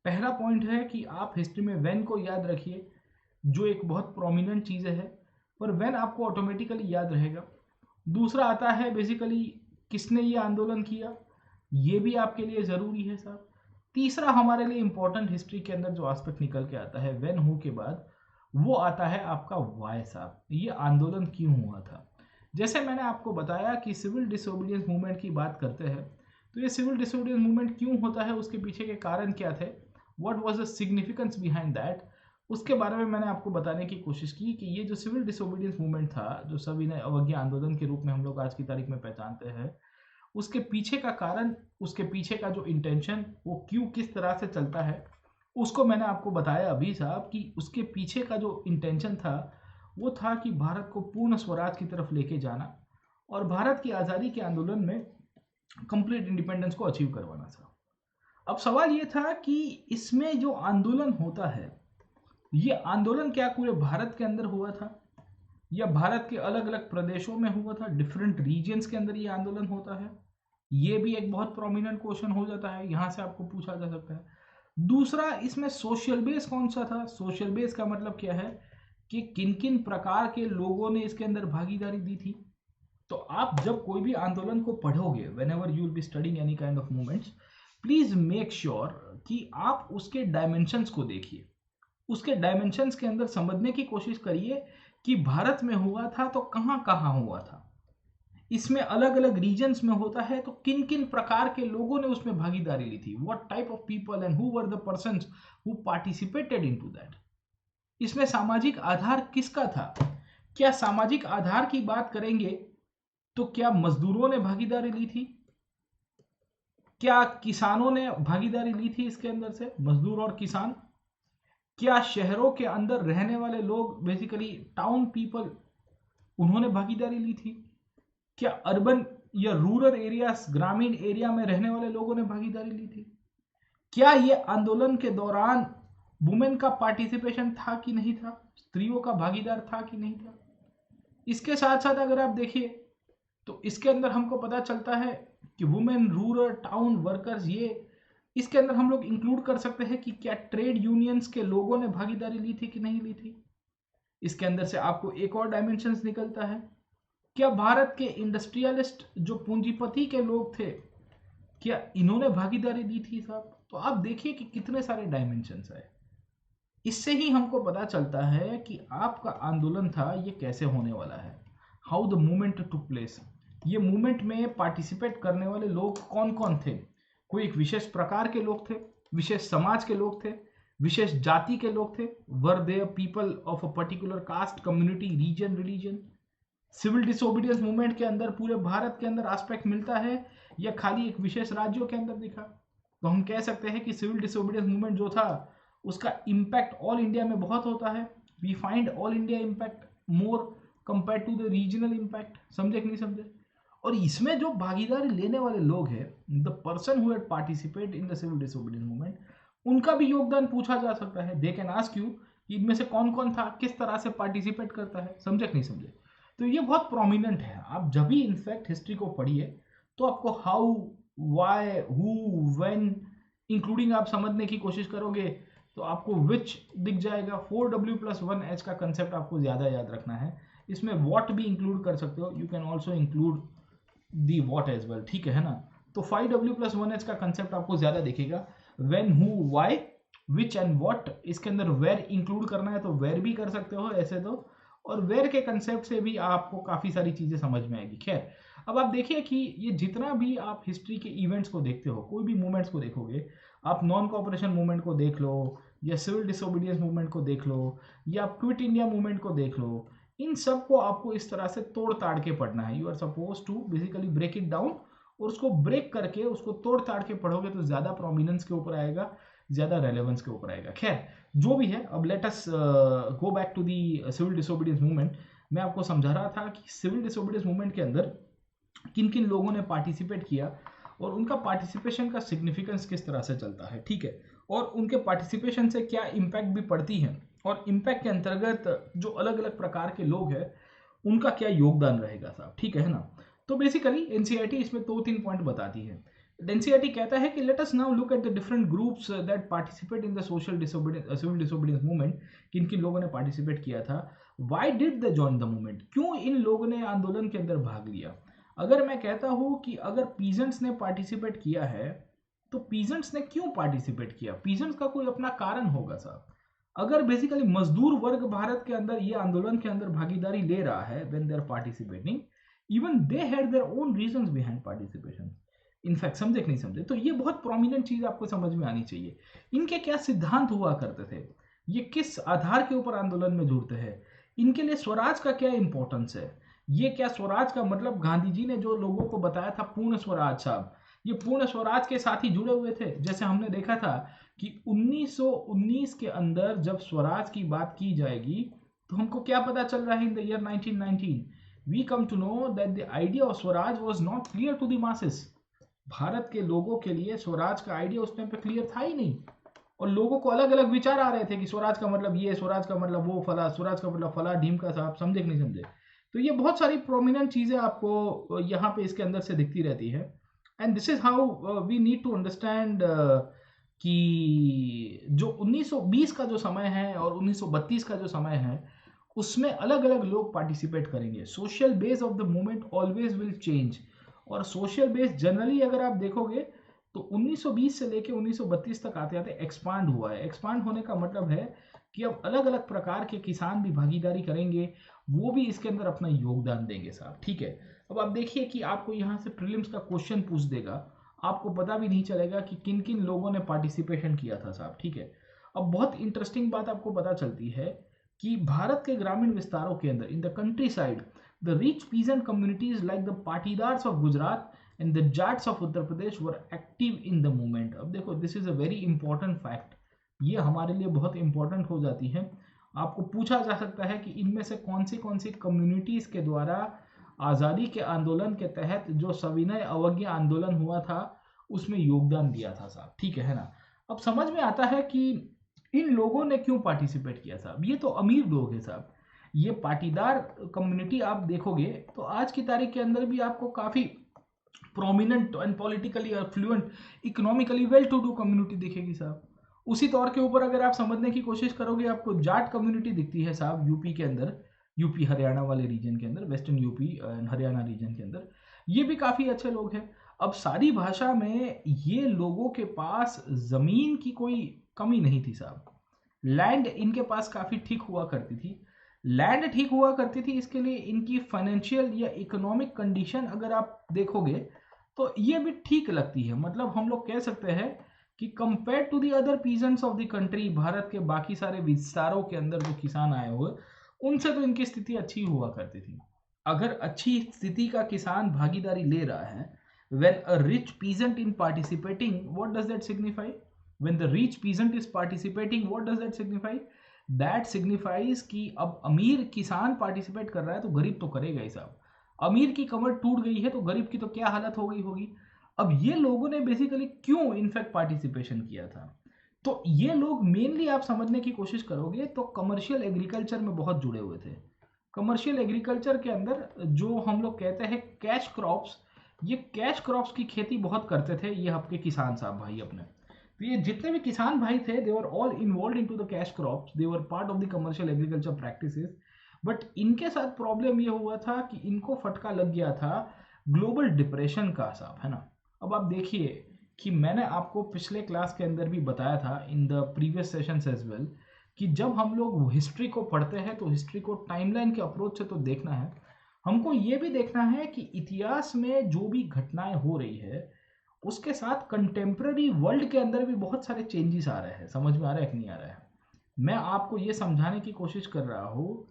पहला पॉइंट है कि आप हिस्ट्री में वेन को याद रखिए, जो एक बहुत प्रोमिनेंट चीज़ है, पर वेन आपको ऑटोमेटिकली याद रहेगा। दूसरा आता है बेसिकली किसने ये आंदोलन किया, ये भी आपके लिए ज़रूरी है साहब। तीसरा हमारे लिए इंपॉर्टेंट हिस्ट्री के अंदर जो एस्पेक्ट निकल के आता है वेन हु के बाद, वो आता है आपका वाई साहब, ये आंदोलन क्यों हुआ था। जैसे मैंने आपको बताया कि सिविल डिसोबीडियंस मूवमेंट की बात करते हैं, तो ये सिविल डिसोबीडियंस मूवमेंट क्यों होता है, उसके पीछे के कारण क्या थे, what was the significance behind that, उसके बारे में मैंने आपको बताने की कोशिश की कि ये जो सिविल डिसोबीडियंस मूवमेंट था, जो सविनय अवज्ञा आंदोलन के रूप में हम लोग आज की तारीख में पहचानते हैं, उसके पीछे का कारण, उसके पीछे का जो इंटेंशन, वो क्यों किस तरह से चलता है, उसको मैंने आपको बताया अभी साहब कि उसके पीछे का जो इंटेंशन था वो था कि भारत को पूर्ण स्वराज की तरफ लेके जाना और भारत की आज़ादी के आंदोलन में कंप्लीट इंडिपेंडेंस को अचीव करवाना था। अब सवाल ये था कि इसमें जो आंदोलन होता है, ये आंदोलन क्या पूरे भारत के अंदर हुआ था या भारत के अलग अलग प्रदेशों में हुआ था, डिफरेंट रीजन्स के अंदर ये आंदोलन होता है, ये भी एक बहुत प्रोमिनेंट क्वेश्चन हो जाता है, यहाँ से आपको पूछा जा सकता है। दूसरा, इसमें सोशल बेस कौन सा था, सोशल बेस का मतलब क्या है कि किन किन प्रकार के लोगों ने इसके अंदर भागीदारी दी थी। तो आप जब कोई भी आंदोलन को पढ़ोगे, when ever you will be studying any kind of movements, please make sure कि आप उसके डायमेंशंस को देखिए, उसके डायमेंशंस के अंदर समझने की कोशिश करिए कि भारत में हुआ था तो कहाँ कहाँ हुआ था, इसमें अलग अलग रीजन्स में होता है तो किन किन प्रकार के लोगों ने उसमें भागीदारी ली थी, what type of people and who were the persons who participated into that. इसमें सामाजिक आधार किसका था, क्या सामाजिक आधार की बात करेंगे तो क्या मजदूरों ने भागीदारी ली थी, क्या किसानों ने भागीदारी ली थी इसके अंदर से, मजदूर और किसान, क्या शहरों के अंदर रहने वाले लोग, बेसिकली टाउन पीपल, उन्होंने भागीदारी ली थी, क्या अर्बन या रूरल एरियाज, ग्रामीण एरिया में रहने वाले लोगों ने भागीदारी ली थी, क्या ये आंदोलन के दौरान वुमेन का पार्टिसिपेशन था कि नहीं था, स्त्रियों का भागीदार था कि नहीं था। इसके साथ साथ अगर आप देखिए तो इसके अंदर हमको पता चलता है कि वुमेन, रूरल, टाउन वर्कर्स, ये इसके अंदर हम लोग इंक्लूड कर सकते हैं कि क्या ट्रेड यूनियंस के लोगों ने भागीदारी ली थी कि नहीं ली थी। इसके अंदर से आपको एक और डायमेंशन निकलता है, क्या भारत के इंडस्ट्रियलिस्ट जो पूंजीपति के लोग थे, क्या इन्होंने भागीदारी दी थी साहब। तो आप देखिए कि कितने सारे डायमेंशंस है। इससे ही हमको पता चलता है कि आपका आंदोलन था ये कैसे होने वाला है, how the movement took place. ये मूवमेंट में पार्टिसिपेट करने वाले लोग कौन कौन थे, कोई एक विशेष प्रकार के लोग थे, विशेष समाज के लोग थे, विशेष जाति के लोग थे, were they people of a particular caste, community, region, religion. Civil disobedience movement के अंदर पूरे भारत के अंदर एस्पेक्ट मिलता है या खाली एक विशेष राज्यों के अंदर दिखा। तो हम कह सकते हैं कि सिविल डिसोबीडियंस मूवमेंट जो था उसका इम्पैक्ट ऑल इंडिया में बहुत होता है। We find all India impact more compare to the regional impact. समझे कि नहीं समझे। और इसमें जो भागीदारी लेने वाले लोग हैं, the person who had participate in the civil disobedience movement, उनका भी योगदान पूछा जा सकता है। दे कैन आस्क यू कि इनमें से कौन कौन था, किस तरह से पार्टिसिपेट करता है। समझे कि नहीं समझे। तो ये बहुत प्रोमिनेंट है। आप जब भी इनफैक्ट हिस्ट्री को पढ़िए तो आपको how, why, who, when including आप समझने की कोशिश करोगे तो आपको विच दिख जाएगा। 4W+1H का कंसेप्ट आपको ज़्यादा याद रखना है। इसमें वॉट भी इंक्लूड कर सकते हो, you can also include the what as well, ठीक है ना। तो 5W+1H का कंसेप्ट आपको ज़्यादा दिखेगा। When, who, why, which and what. इसके अंदर वेर इंक्लूड करना है तो वेर भी कर सकते हो ऐसे तो, और वेर के कंसेप्ट से भी आपको काफ़ी सारी चीज़ें समझ में आएगी। खैर, अब आप देखिए कि ये जितना भी आप हिस्ट्री के इवेंट्स को देखते हो, कोई भी मूवमेंट्स को देखोगे, आप नॉन कॉपरेशन मूवमेंट को देख लो या सिविल डिसोबीडियंस मूवमेंट को देख लो या आप क्विट इंडिया मूवमेंट को देख लो, इन सब को आपको इस तरह से तोड़ ताड़ के पढ़ना है। You are suppose to basically break it down, और उसको ब्रेक करके उसको तोड़ ताड़ के पढ़ोगे तो ज़्यादा प्रोमिनेंस के ऊपर आएगा ज़्यादा रेलेवेंस के ऊपर आएगा। खैर जो भी है, अब let us go back to the civil disobedience movement. मैं आपको समझा रहा था कि सिविल डिसोबीडियंस मूवमेंट के अंदर किन किन लोगों ने पार्टिसिपेट किया और उनका पार्टिसिपेशन का सिग्निफिकेंस किस तरह से चलता है, ठीक है, और उनके पार्टिसिपेशन से क्या इम्पैक्ट भी पड़ती है, और इम्पैक्ट के अंतर्गत जो अलग अलग प्रकार के लोग हैं उनका क्या योगदान रहेगा साहब, ठीक है ना। तो बेसिकली एनसीईआरटी इसमें 2-3 पॉइंट बताती है। एनसीईआरटी कहता है कि let us now look at the different groups that participate in the social disobedience civil disobedience movement. किन किन लोगों ने पार्टिसिपेट किया था, why did they join the movement, क्यों इन लोगों ने आंदोलन के अंदर भाग लिया। अगर मैं कहता हूँ कि अगर पीजेंट्स ने पार्टिसिपेट किया है तो पीजेंट्स ने क्यों पार्टिसिपेट किया, पीजेंट्स का कोई अपना कारण होगा साहब। अगर बेसिकली मजदूर वर्ग भारत के अंदर ये आंदोलन के अंदर भागीदारी ले रहा है, when they are participating, even they had their own reasons behind participation. In fact समझे कि नहीं समझे, तो ये बहुत प्रोमिनेंट चीज आपको समझ में आनी चाहिए। इनके क्या सिद्धांत हुआ करते थे, ये किस आधार के ऊपर आंदोलन में जुड़ते हैं, इनके लिए स्वराज का क्या इंपॉर्टेंस है, ये क्या स्वराज का मतलब गांधी जी ने जो लोगों को बताया था पूर्ण स्वराज साहब, ये पूर्ण स्वराज के साथ ही जुड़े हुए थे। जैसे हमने देखा था कि 1919 के अंदर जब स्वराज की बात की जाएगी तो हमको क्या पता चल रहा है, in the year 1919 we come to know that the idea of swaraj was not clear to the masses. Bharat के लोगों के लिए स्वराज का आइडिया उस टाइम पे क्लियर था ही नहीं, और लोगों को अलग अलग विचार आ रहे थे कि स्वराज का मतलब ये, स्वराज का मतलब वो, फला, स्वराज का मतलब फला ढीम का साहब, समझे कि नहीं समझे। तो ये बहुत सारी प्रोमिनेंट चीजें आपको यहाँ पे इसके अंदर से दिखती रहती है। And this is how we need to understand कि जो 1920 का जो समय है और 1932 का जो समय है उसमें अलग अलग लोग पार्टिसिपेट करेंगे। Social base of the movement always will change, और सोशल बेस जनरली अगर आप देखोगे तो 1920 से लेके 1932 तक आते आते एक्सपांड हुआ है। एक्सपांड होने का मतलब है कि अब अलग अलग प्रकार के किसान भी भागीदारी करेंगे, वो भी इसके अंदर अपना योगदान देंगे साहब, ठीक है। अब आप देखिए कि आपको यहाँ से प्रीलिम्स का क्वेश्चन पूछ देगा, आपको पता भी नहीं चलेगा कि किन किन लोगों ने पार्टिसिपेशन किया था साहब, ठीक है। अब बहुत इंटरेस्टिंग बात आपको पता चलती है कि भारत के ग्रामीण विस्तारों के अंदर, in the country side, the rich peasant communities like the Patidars of Gujarat and the Jats of Uttar Pradesh were active in the movement. अब देखो, this is a very important fact, ये हमारे लिए बहुत इंपॉर्टेंट हो जाती है। आपको पूछा जा सकता है कि इनमें से कौन सी कम्युनिटीज के द्वारा आज़ादी के आंदोलन के तहत जो सविनय अवज्ञा आंदोलन हुआ था उसमें योगदान दिया था साहब, ठीक है ना। अब समझ में आता है कि इन लोगों ने क्यों पार्टिसिपेट किया साहब। ये तो अमीर लोग हैं साहब, ये पाटीदार कम्युनिटी आप देखोगे तो आज की तारीख के अंदर भी आपको काफ़ी prominent and politically fluent, economically well to do community दिखेगी साहब। उसी तौर के ऊपर अगर आप समझने की कोशिश करोगे, आपको जाट कम्युनिटी दिखती है साहब यूपी के अंदर, यूपी हरियाणा वाले रीजन के अंदर, western UP and Haryana region के अंदर, ये भी काफ़ी अच्छे लोग हैं। अब सारी भाषा में ये लोगों के पास ज़मीन की कोई कमी नहीं थी साहब, लैंड इनके पास काफ़ी ठीक हुआ करती थी। लैंड ठीक हुआ करती थी, इसके लिए इनकी फाइनेंशियल या इकोनॉमिक कंडीशन अगर आप देखोगे तो ये भी ठीक लगती है। मतलब हम लोग कह सकते हैं कि compare to the other peasants of the country, Bharat के बाकी सारे विस्तारों के अंदर जो किसान आए हुए उनसे तो इनकी स्थिति अच्छी हुआ करती थी। अगर अच्छी स्थिति का किसान भागीदारी ले रहा है, when a rich peasant in participating, what does that signify? When the rich peasant is participating, what does that signify? That signifies कि अब अमीर किसान पार्टिसिपेट कर रहा है तो गरीब तो करेगा ही साहब। अमीर की कमर टूट गई है तो गरीब की तो क्या हालत हो गई होगी। अब ये लोगों ने बेसिकली क्यों इनफैक्ट पार्टिसिपेशन किया था, तो ये लोग मेनली आप समझने की कोशिश करोगे तो कमर्शियल एग्रीकल्चर में बहुत जुड़े हुए थे। कमर्शियल एग्रीकल्चर के अंदर जो हम लोग कहते हैं कैश क्रॉप्स, ये कैश क्रॉप्स की खेती बहुत करते थे ये आपके किसान साहब भाई अपने। तो ये जितने भी किसान भाई थे, they were all involve into the cash crops, they were part of the commercial agriculture practices. But इनके साथ प्रॉब्लम ये हुआ था कि इनको फटका लग गया था ग्लोबल डिप्रेशन का साहब, है ना। अब आप देखिए कि मैंने आपको पिछले क्लास के अंदर भी बताया था in the previous sessions as well कि जब हम लोग हिस्ट्री को पढ़ते हैं तो हिस्ट्री को टाइमलाइन के अप्रोच से तो देखना है, हमको ये भी देखना है कि इतिहास में जो भी घटनाएं हो रही है उसके साथ कंटेम्प्रेरी वर्ल्ड के अंदर भी बहुत सारे चेंजेस आ रहे हैं। समझ में आ रहा है कि नहीं आ रहा है। मैं आपको ये समझाने की कोशिश कर रहा हूँ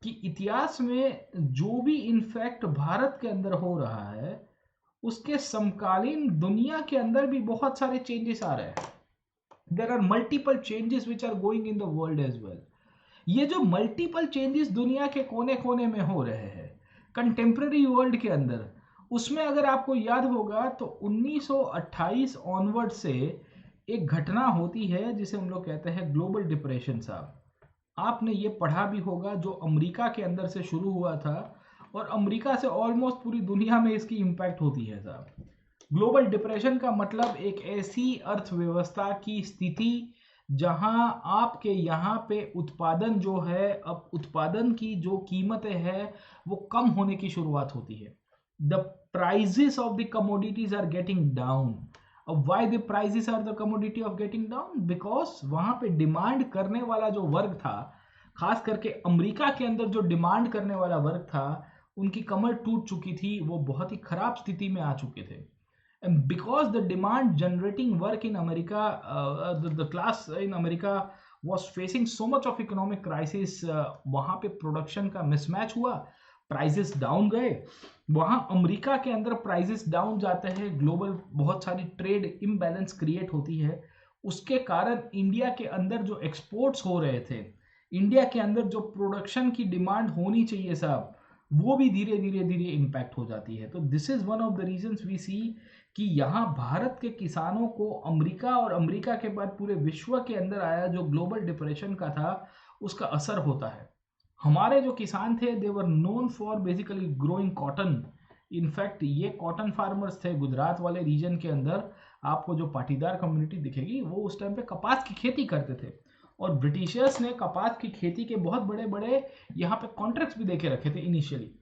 कि इतिहास में जो भी इनफैक्ट भारत के अंदर हो रहा है उसके समकालीन दुनिया के अंदर भी बहुत सारे चेंजेस आ रहे हैं। There are multiple changes which are going in the world as well. ये जो मल्टीपल चेंजेस दुनिया के कोने कोने में हो रहे हैं कंटेम्प्रेरी वर्ल्ड के अंदर, उसमें अगर आपको याद होगा तो 1928 ऑनवर्ड से एक घटना होती है जिसे हम लोग कहते हैं ग्लोबल डिप्रेशन साहब। आपने ये पढ़ा भी होगा, जो अमेरिका के अंदर से शुरू हुआ था और अमेरिका से ऑलमोस्ट पूरी दुनिया में इसकी इम्पैक्ट होती है साहब। ग्लोबल डिप्रेशन का मतलब एक ऐसी अर्थव्यवस्था की स्थिति जहां आपके यहाँ पे उत्पादन जो है, अब उत्पादन की जो कीमतें हैं वो कम होने की शुरुआत होती है। The prices of the commodities are getting down. अब why the prices are the commodity of getting down? Because वहां पे डिमांड करने वाला जो वर्ग था, खास करके अमेरिका के अंदर जो डिमांड करने वाला वर्ग था, उनकी कमर टूट चुकी थी, वो बहुत ही खराब स्थिति में आ चुके थे। And because the demand generating work in America, the class in America was facing so much of economic crisis, वहाँ पे प्रोडक्शन का मिसमैच हुआ, प्राइजेस डाउन गए। वहाँ अमेरिका के अंदर प्राइजेस डाउन जाते हैं, ग्लोबल बहुत सारी ट्रेड इम्बैलेंस क्रिएट होती है। उसके कारण इंडिया के अंदर जो एक्सपोर्ट्स हो रहे थे, इंडिया के अंदर जो प्रोडक्शन की डिमांड होनी चाहिए साहब, वो भी धीरे धीरे धीरे इम्पैक्ट हो जाती है। तो this is one of the reasons we see कि यहाँ भारत के किसानों को अमेरिका और अमेरिका के बाद पूरे विश्व के अंदर आया जो ग्लोबल डिप्रेशन का था, उसका असर होता है। हमारे जो किसान थे, they were known for basically growing cotton. In fact ये कॉटन फार्मर्स थे गुजरात वाले रीजन के अंदर। आपको जो पाटीदार कम्युनिटी दिखेगी वो उस टाइम पे कपास की खेती करते थे, और ब्रिटिशर्स ने कपास की खेती के बहुत बड़े बड़े यहाँ पे कॉन्ट्रैक्ट्स भी देके रखे थे इनिशियली।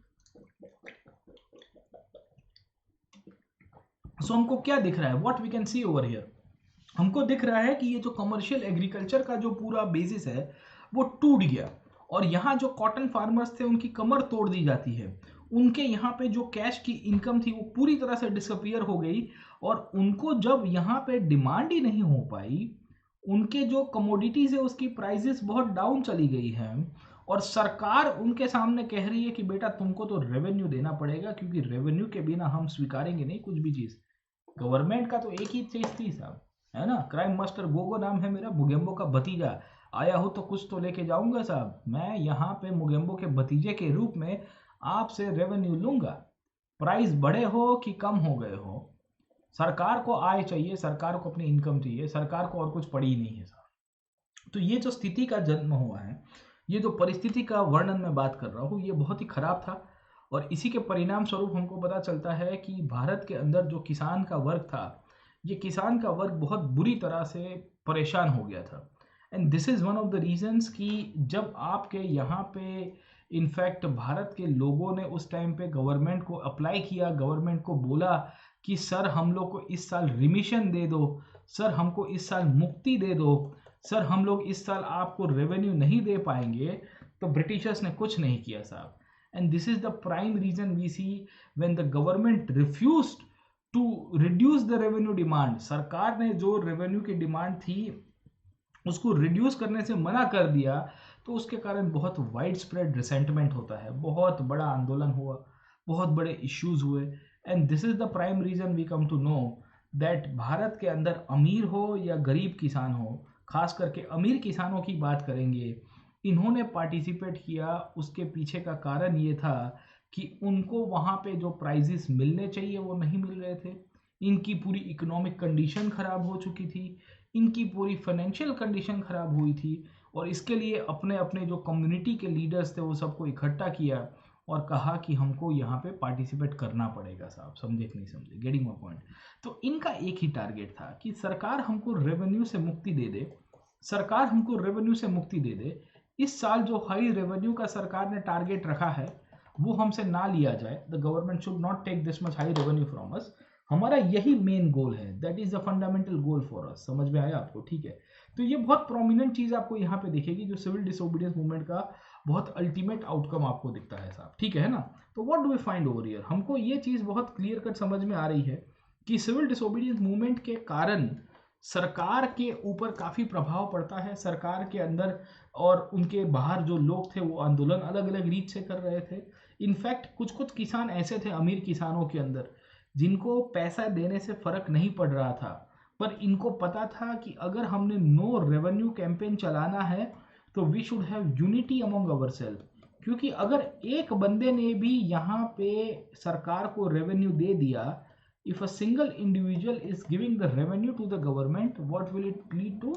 सो हमको क्या दिख रहा है, what we can see over here? हमको दिख रहा है कि ये जो कमर्शियल एग्रीकल्चर का जो पूरा बेसिस है वो टूट गया, और यहाँ जो कॉटन फार्मर्स थे उनकी कमर तोड़ दी जाती है। उनके यहाँ पे जो कैश की इनकम थी वो पूरी तरह से डिसअपियर हो गई, और उनको जब यहाँ पे डिमांड ही नहीं हो पाई, उनके जो कमोडिटीज है उसकी प्राइसेस बहुत डाउन चली गई हैं, और सरकार उनके सामने कह रही है कि बेटा तुमको तो रेवेन्यू देना पड़ेगा, क्योंकि रेवेन्यू के बिना हम स्वीकारेंगे नहीं कुछ भी चीज़। गवर्नमेंट का तो एक ही चीज थी साहब, है ना, क्राइम मास्टर गोगो नाम है मेरा, मुगेम्बो का भतीजा। आया हो तो कुछ तो लेके जाऊंगा साहब, मैं यहाँ पे मुगेम्बो के भतीजे के रूप में आपसे रेवेन्यू लूंगा। प्राइस बढ़े हो कि कम हो गए हो, सरकार को आय चाहिए, सरकार को अपनी इनकम चाहिए, सरकार को और कुछ पड़ी ही नहीं है साहब। तो ये जो स्थिति का जन्म हुआ है, ये जो परिस्थिति का वर्णन मैं बात कर रहा हूँ, ये बहुत ही खराब था, और इसी के परिणाम स्वरूप हमको पता चलता है कि भारत के अंदर जो किसान का वर्ग था, ये किसान का वर्ग बहुत बुरी तरह से परेशान हो गया था। And this is one of the reasons कि जब आपके यहाँ पे इनफैक्ट भारत के लोगों ने उस टाइम पे गवर्नमेंट को अप्लाई किया, गवर्नमेंट को बोला कि सर हम लोग को इस साल रिमिशन दे दो, सर हमको इस साल मुक्ति दे दो, सर हम लोग इस साल आपको रेवेन्यू नहीं दे पाएंगे, तो ब्रिटिशर्स ने कुछ नहीं किया साहब। And this is the prime reason we see when the government refused to reduce the revenue demand. सरकार ने जो रेवेन्यू की डिमांड थी उसको रिड्यूस करने से मना कर दिया, तो उसके कारण बहुत वाइड स्प्रेड रिसेंटमेंट होता है, बहुत बड़ा आंदोलन हुआ, बहुत बड़े इश्यूज हुए। And this is the prime reason we come to know that Bharat के अंदर अमीर हो या गरीब किसान हो, खास करके अमीर किसानों की बात करेंगे, इन्होंने पार्टिसिपेट किया। उसके पीछे का कारण ये था कि उनको वहाँ पे जो प्राइजेस मिलने चाहिए वो नहीं मिल रहे थे, इनकी पूरी इकोनॉमिक कंडीशन ख़राब हो चुकी थी, इनकी पूरी फाइनेंशियल कंडीशन ख़राब हुई थी, और इसके लिए अपने अपने जो कम्युनिटी के लीडर्स थे वो सबको इकट्ठा किया और कहा कि हमको यहाँ पे पार्टिसिपेट करना पड़ेगा साहब। समझे कि नहीं समझे? Getting my point? तो इनका एक ही टारगेट था कि सरकार हमको रेवेन्यू से मुक्ति दे दे, सरकार हमको रेवेन्यू से मुक्ति दे दे। इस साल जो हाई रेवेन्यू का सरकार ने टारगेट रखा है वो हमसे ना लिया जाए। The government should not take this much high revenue from us. हमारा यही मेन गोल है, that is the fundamental goal for us. समझ में आया आपको? ठीक है, तो ये बहुत प्रोमिनेंट चीज आपको यहाँ पे दिखेगी, जो सिविल डिसोबीडियंस मूवमेंट का बहुत अल्टीमेट आउटकम आपको दिखता है साहब। ठीक है ना? तो what do we find over here? हमको ये चीज बहुत क्लियर कट समझ में आ रही है कि सिविल डिसोबीडियंस मूवमेंट के कारण सरकार के ऊपर काफ़ी प्रभाव पड़ता है, सरकार के अंदर और उनके बाहर जो लोग थे वो आंदोलन अलग अलग रीत से कर रहे थे। इनफैक्ट कुछ कुछ किसान ऐसे थे अमीर किसानों के अंदर जिनको पैसा देने से फ़र्क नहीं पड़ रहा था, पर इनको पता था कि अगर हमने नो रेवेन्यू कैंपेन चलाना है तो we should have unity among our self, क्योंकि अगर एक बंदे ने भी यहाँ पे सरकार को रेवेन्यू दे दिया, if a single individual is giving the revenue to the government, what will it lead to?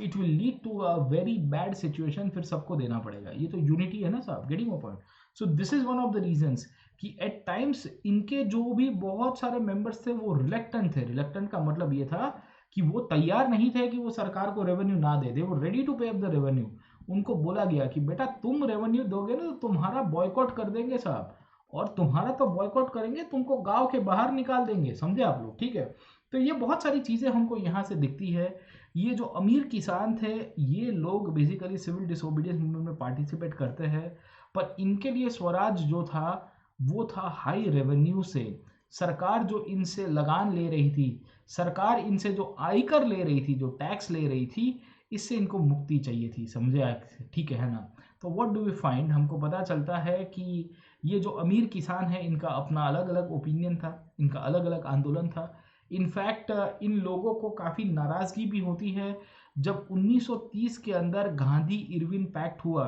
It will lead to a very bad situation, फिर सबको देना पड़ेगा। ये तो यूनिटी है ना साहब, getting my point. So this is one of the reasons कि एट टाइम्स इनके जो भी बहुत सारे मेंबर्स थे वो रिलेक्टेंट थे। रिलेक्टेंट का मतलब ये था कि वो तैयार नहीं थे कि वो सरकार को रेवेन्यू ना दे दे, वो ready to pay up the revenue. उनको बोला गया कि बेटा तुम रेवेन्यू दोगे ना तो तुम्हारा बॉयकॉट कर देंगे साहब, और तुम्हारा तो बॉयकॉट करेंगे, तुमको गांव के बाहर निकाल देंगे, समझे आप लोग, ठीक है। तो ये बहुत सारी चीज़ें हमको यहाँ से दिखती है। ये जो अमीर किसान थे ये लोग बेसिकली सिविल डिसोबीडियंस मूवमेंट में पार्टिसिपेट करते हैं, पर इनके लिए स्वराज जो था वो था हाई रेवेन्यू से। सरकार जो इनसे लगान ले रही थी, सरकार इनसे जो आयकर ले रही थी, जो टैक्स ले रही थी, इससे इनको मुक्ति चाहिए थी, समझे आप, ठीक है ना। तो व्हाट डू वी फाइंड, हमको पता चलता है कि ये जो अमीर किसान है इनका अपना अलग अलग ओपिनियन था, इनका अलग अलग आंदोलन था। इनफैक्ट इन लोगों को काफ़ी नाराज़गी भी होती है जब 1930 के अंदर गांधी इरविन पैक्ट हुआ,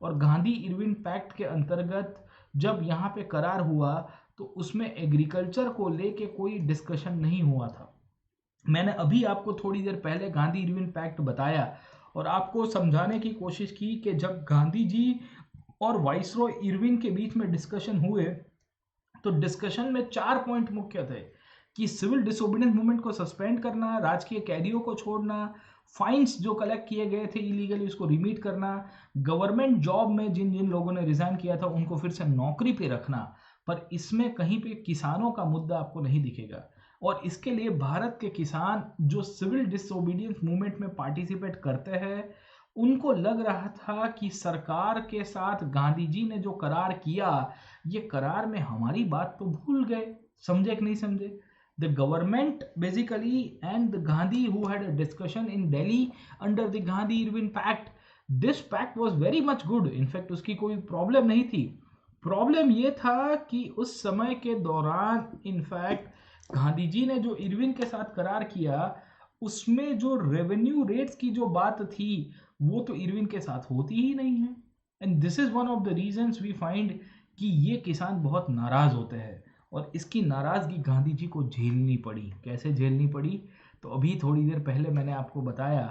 और गांधी इरविन पैक्ट के अंतर्गत जब यहाँ पे करार हुआ तो उसमें एग्रीकल्चर को लेके कोई डिस्कशन नहीं हुआ था। मैंने अभी आपको थोड़ी देर पहले गांधी इरविन पैक्ट बताया और आपको समझाने की कोशिश की कि जब गांधी जी और वाइसरॉय इरविन के बीच में डिस्कशन हुए तो डिस्कशन में 4 पॉइंट मुख्य थे कि सिविल डिसोबीडियंस मूवमेंट को सस्पेंड करना, राजकीय कैदियों को छोड़ना, फाइन्स जो कलेक्ट किए गए थे इलीगली उसको रिमीट करना, गवर्नमेंट जॉब में जिन जिन लोगों ने रिजाइन किया था उनको फिर से नौकरी पे रखना। पर इसमें कहीं पे किसानों का मुद्दा आपको नहीं दिखेगा, और इसके लिए भारत के किसान जो सिविल डिसोबीडियंस मूवमेंट में पार्टिसिपेट करते हैं उनको लग रहा था कि सरकार के साथ गांधी जी ने जो करार किया, ये करार में हमारी बात तो भूल गए, समझे कि नहीं समझे। The government basically and the Gandhi who had a discussion in Delhi under the Gandhi-Irwin Pact, this pact was very much good. In fact उसकी कोई प्रॉब्लम नहीं थी। प्रॉब्लम ये था कि उस समय के दौरान इनफैक्ट गांधी जी ने जो इरविन के साथ करार किया उसमें जो रेवेन्यू रेट्स की जो बात थी वो तो इरविन के साथ होती ही नहीं है। And this is one of the reasons we find कि ये किसान बहुत नाराज होते हैं, और इसकी नाराज़गी गांधी जी को झेलनी पड़ी। कैसे झेलनी पड़ी? तो अभी थोड़ी देर पहले मैंने आपको बताया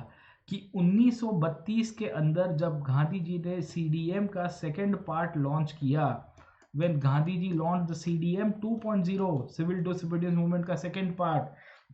कि 1932 के अंदर जब गांधी जी ने CDM का सेकेंड पार्ट लॉन्च किया, व्हेन Gandhi ji launch the CDM 2.0 civil disobedience movement का सेकेंड पार्ट,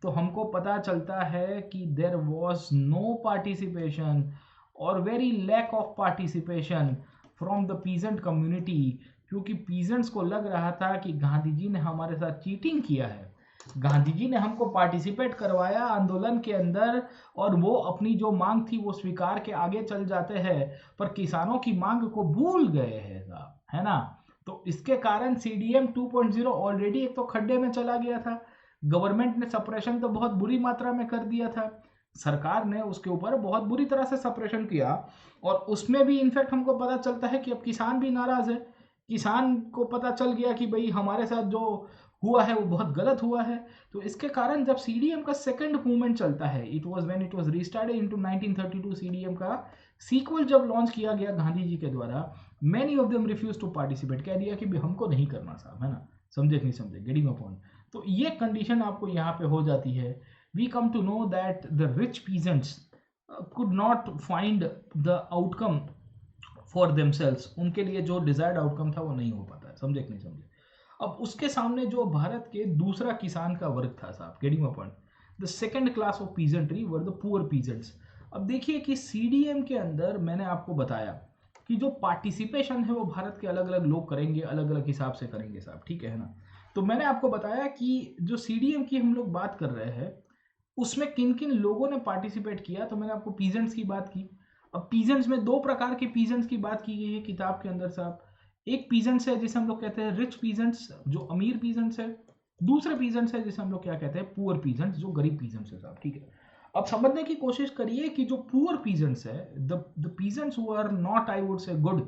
तो हमको पता चलता है कि देयर वाज नो पार्टिसिपेशन और very lack of participation from the peasant community, क्योंकि पीजेंट्स को लग रहा था कि गांधी जी ने हमारे साथ चीटिंग किया है। गांधी जी ने हमको पार्टिसिपेट करवाया आंदोलन के अंदर और वो अपनी जो मांग थी वो स्वीकार के आगे चल जाते हैं, पर किसानों की मांग को भूल गए हैं साहब, है ना। तो इसके कारण CDM 2.0 ऑलरेडी एक तो खड्डे में चला गया था। गवर्नमेंट ने सप्रेशन तो बहुत बुरी मात्रा में कर दिया था, सरकार ने उसके ऊपर बहुत बुरी तरह से सप्रेशन किया, और उसमें भी इनफैक्ट हमको पता चलता है कि अब किसान भी नाराज है। किसान को पता चल गया कि भाई हमारे साथ जो हुआ है वो बहुत गलत हुआ है। तो इसके कारण जब CDM का सेकंड मूवमेंट चलता है, it was when it was restarted into 1932, CDM का सीक्वल जब लॉन्च किया गया गांधी जी के द्वारा, many of them refuse to participate, कह दिया कि हमको नहीं करना साहब, है ना, समझे कि नहीं समझे, गेटिंग माय पॉइंट। तो ये कंडीशन आपको यहाँ पे हो जाती है। We come to know that the rich peasants could not find the outcome for themselves, उनके लिए जो डिजायर्ड आउटकम था वो नहीं हो पाता है, समझे कि नहीं समझे। अब उसके सामने जो भारत के दूसरा किसान का वर्ग था साहब, getting my point, the second class of peasantry were the poor peasants. अब देखिए कि CDM के अंदर मैंने आपको बताया कि जो पार्टिसिपेशन है वो भारत के अलग अलग लोग करेंगे, अलग अलग हिसाब से करेंगे साहब, ठीक है ना। तो मैंने आपको बताया कि जो CDM की हम लोग बात कर रहे हैं उसमें किन किन लोगों ने पार्टिसिपेट किया, तो मैंने आपको पीजेंट्स की बात की। अब पीजेंट्स में दो प्रकार के पीजेंट्स की बात की गई है किताब के अंदर साहब। एक पीजेंट्स है जिसे हम लोग कहते हैं रिच पीजेंट्स, जो अमीर पीजेंट्स है। दूसरे पीजेंट्स है जिसे हम लोग क्या कहते हैं, पुअर पीजेंट्स, जो गरीब पीजेंट्स है साहब, ठीक है। अब समझने की कोशिश करिए कि जो पुअर पीजेंट्स है, the peasants who are not, I would say good,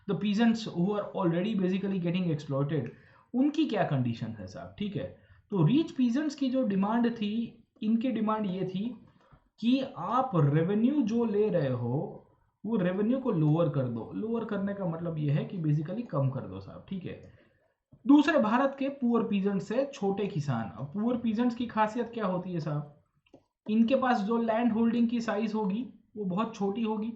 the peasants who are already basically getting exploited, उनकी क्या कंडीशन है साहब, ठीक है। तो रिच पीजेंट्स की जो डिमांड थी इनकी डिमांड ये थी कि आप रेवेन्यू जो ले रहे हो वो रेवेन्यू को लोअर कर दो। लोअर करने का मतलब ये है कि बेसिकली कम कर दो साहब, ठीक है। दूसरे, भारत के पुअर पीजेंट्स से छोटे किसान। अब पुअर पीजेंट्स की खासियत क्या होती है साहब, इनके पास जो लैंड होल्डिंग की साइज होगी वो बहुत छोटी होगी।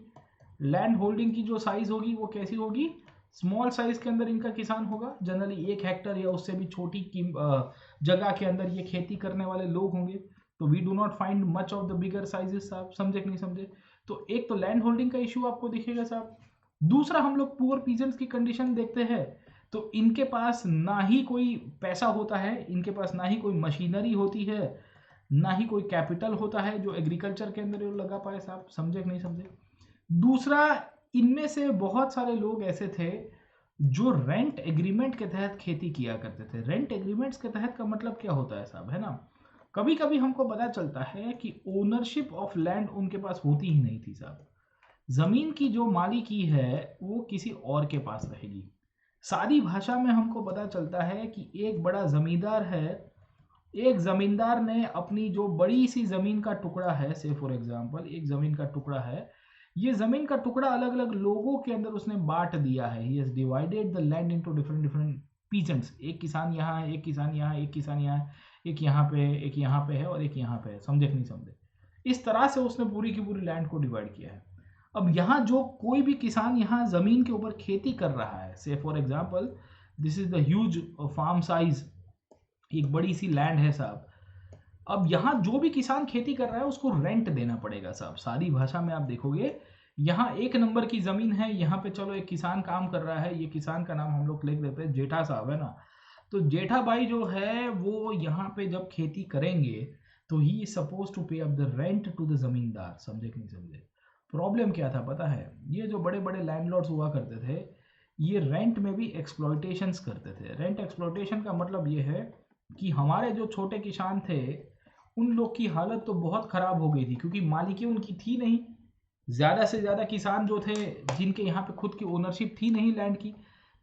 लैंड होल्डिंग की जो साइज होगी वो कैसी होगी, स्मॉल साइज के अंदर इनका किसान होगा। जनरली 1 हेक्टर या उससे भी छोटी जगह के अंदर ये खेती करने वाले लोग होंगे। तो we do not find much of the bigger sizes साहब, समझे कि नहीं समझे। तो एक तो लैंड होल्डिंग का इश्यू आपको दिखेगा साहब। दूसरा, हम लोग पुअर पीजेंट्स की कंडीशन देखते हैं तो इनके पास ना ही कोई पैसा होता है, इनके पास ना ही कोई मशीनरी होती है, ना ही कोई कैपिटल होता है जो एग्रीकल्चर के अंदर लगा पाए साहब, समझे कि नहीं समझे। दूसरा, इनमें से बहुत सारे लोग ऐसे थे जो रेंट एग्रीमेंट के तहत खेती किया करते थे। रेंट एग्रीमेंट्स के तहत का मतलब क्या होता है साहब, है ना। कभी कभी हमको पता चलता है कि ओनरशिप ऑफ लैंड उनके पास होती ही नहीं थी साहब। जमीन की जो मालिकी है वो किसी और के पास रहेगी। सारी भाषा में हमको पता चलता है कि एक बड़ा जमींदार है, एक जमींदार ने अपनी जो बड़ी सी जमीन का टुकड़ा है, से फॉर एग्जांपल एक जमीन का टुकड़ा है, ये जमीन का टुकड़ा अलग अलग लोगों के अंदर उसने बांट दिया है। He has divided the land into different different peasants. एक किसान यहाँ है, एक किसान यहाँ, एक किसान यहाँ, एक यहाँ पे, एक यहाँ पे है और एक यहाँ पे है, समझे कि नहीं समझे। इस तरह से उसने पूरी की पूरी लैंड को डिवाइड किया है। अब यहाँ जो कोई भी किसान यहाँ जमीन के ऊपर खेती कर रहा है, say for example this is the huge farm size, एक बड़ी सी लैंड है साहब। अब यहाँ जो भी किसान खेती कर रहा है उसको रेंट देना पड़ेगा साहब। सारी भाषा में आप देखोगे, यहाँ 1 नंबर की जमीन है, यहाँ पे चलो एक किसान काम कर रहा है, ये किसान का नाम हम लोग लिख देते हैं जेठा साहब, है ना। तो जेठा भाई जो है वो यहाँ पे जब खेती करेंगे तो he is suppose to pay up the rent to the zamindar, समझे कि नहीं समझे। प्रॉब्लम क्या था पता है, ये जो बड़े बड़े लैंडलॉर्ड्स हुआ करते थे ये रेंट में भी एक्सप्लॉयटेशंस करते थे। रेंट एक्सप्लॉयटेशन का मतलब ये है कि हमारे जो छोटे किसान थे उन लोग की हालत तो बहुत ख़राब हो गई थी, क्योंकि मालिकी उनकी थी नहीं। ज़्यादा से ज़्यादा किसान जो थे जिनके यहाँ पे खुद की ओनरशिप थी नहीं लैंड की,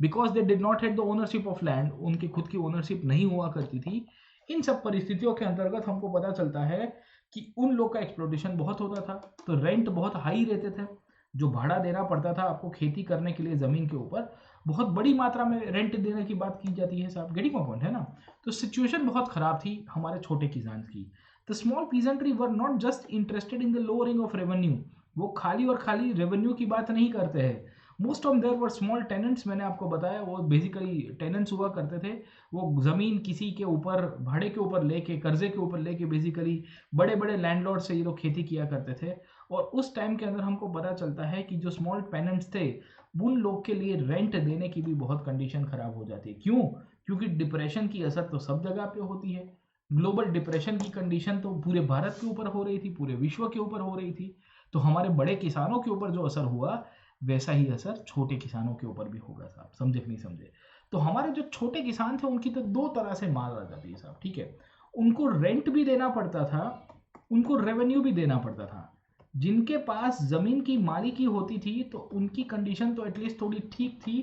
because they did not had the ownership of land, उनकी खुद की ओनरशिप नहीं हुआ करती थी। इन सब परिस्थितियों के अंतर्गत हमको पता चलता है कि उन लोग का एक्सप्लोटेशन बहुत होता था, तो रेंट बहुत हाई रहते थे। जो भाड़ा देना पड़ता था आपको खेती करने के लिए ज़मीन के ऊपर, बहुत बड़ी मात्रा में रेंट देने की बात की जाती है साहब, गेटिंग माय पॉइंट, है ना। तो सिचुएशन बहुत ख़राब थी हमारे छोटे किसान की। The small peasantry were not just interested in the lowering of revenue, वो खाली और खाली रेवेन्यू की बात नहीं करते हैं। Most of there were small tenants, मैंने आपको बताया वो बेसिकली टेनेंट्स हुआ करते थे। वो ज़मीन किसी के ऊपर भाड़े के ऊपर लेके, कर्जे के ऊपर लेके बेसिकली बड़े बड़े लैंडलॉर्ड से ये लोग खेती किया करते थे। और उस टाइम के अंदर हमको पता चलता है कि जो स्मॉल टेनेंट्स थे उन लोग के लिए रेंट देने की भी बहुत कंडीशन खराब हो जाती है। क्यों? क्योंकि डिप्रेशन की असर तो सब जगह पे होती है। ग्लोबल डिप्रेशन की कंडीशन तो पूरे भारत के ऊपर हो रही थी, पूरे विश्व के ऊपर हो रही थी। तो हमारे बड़े किसानों के ऊपर जो असर हुआ वैसा ही असर छोटे किसानों के ऊपर भी होगा साहब, समझे कि नहीं समझे। तो हमारे जो छोटे किसान थे उनकी तो दो तरह से मार आ जाती है साहब, ठीक है। उनको रेंट भी देना पड़ता था, उनको रेवेन्यू भी देना पड़ता था। जिनके पास ज़मीन की मालिकी होती थी तो उनकी कंडीशन तो एटलीस्ट थोड़ी ठीक थी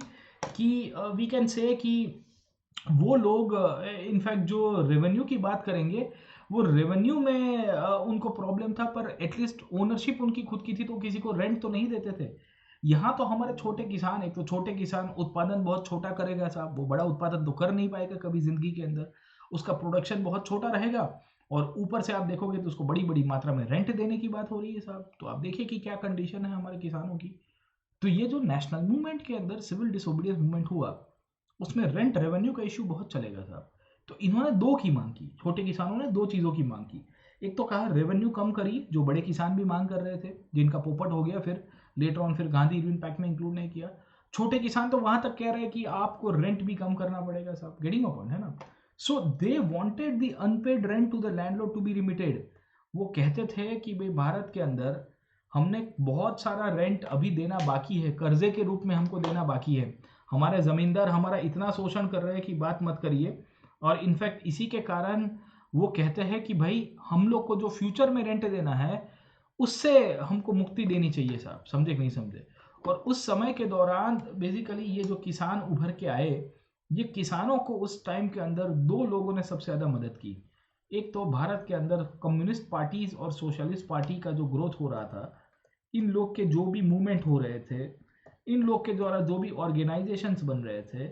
कि वी कैन से कि वो लोग इनफैक्ट जो रेवेन्यू की बात करेंगे वो रेवेन्यू में उनको प्रॉब्लम था, पर एटलीस्ट ओनरशिप उनकी खुद की थी तो किसी को रेंट तो नहीं देते थे। यहाँ तो हमारे छोटे किसान, एक तो छोटे किसान उत्पादन बहुत छोटा करेगा साहब, वो बड़ा उत्पादन तो कर नहीं पाएगा कभी ज़िंदगी के अंदर, उसका प्रोडक्शन बहुत छोटा रहेगा। और ऊपर से आप देखोगे तो उसको बड़ी बड़ी मात्रा में रेंट देने की बात हो रही है साहब। तो आप देखिए कि क्या कंडीशन है हमारे किसानों की। तो ये जो नेशनल मूवमेंट के अंदर सिविल डिसोबीडियंस मूवमेंट हुआ उसमें रेंट रेवेन्यू का इश्यू बहुत चलेगा साहब। तो इन्होंने दो की मांग की, छोटे किसानों ने दो चीज़ों की मांग की। एक तो कहा रेवेन्यू कम करिए, जो बड़े किसान भी मांग कर रहे थे, जिनका पोपट हो गया फिर लेटर ऑन, फिर गांधी इरविन पैक्ट में इंक्लूड नहीं किया। छोटे किसान तो वहां तक कह रहे हैं कि आपको रेंट भी कम करना पड़ेगा साहब, गेटिंग अपॉइंट, है ना। So they wanted the unpaid rent to the landlord to be limited. वो कहते थे कि भाई भारत के अंदर हमने बहुत सारा रेंट अभी देना बाकी है, कर्जे के रूप में हमको देना बाकी है। हमारे ज़मींदार हमारा इतना शोषण कर रहे हैं कि बात मत करिए। और इनफैक्ट इसी के कारण वो कहते हैं कि भाई हम लोग को जो फ्यूचर में रेंट देना है उससे हमको मुक्ति देनी चाहिए साहब, समझे कि नहीं समझे। और उस समय के दौरान बेसिकली ये जो किसान उभर के आए, ये किसानों को उस टाइम के अंदर दो लोगों ने सबसे ज़्यादा मदद की। एक तो भारत के अंदर कम्युनिस्ट पार्टीज और सोशलिस्ट पार्टी का जो ग्रोथ हो रहा था, इन लोग के जो भी मूवमेंट हो रहे थे, इन लोग के द्वारा जो भी ऑर्गेनाइजेशंस बन रहे थे,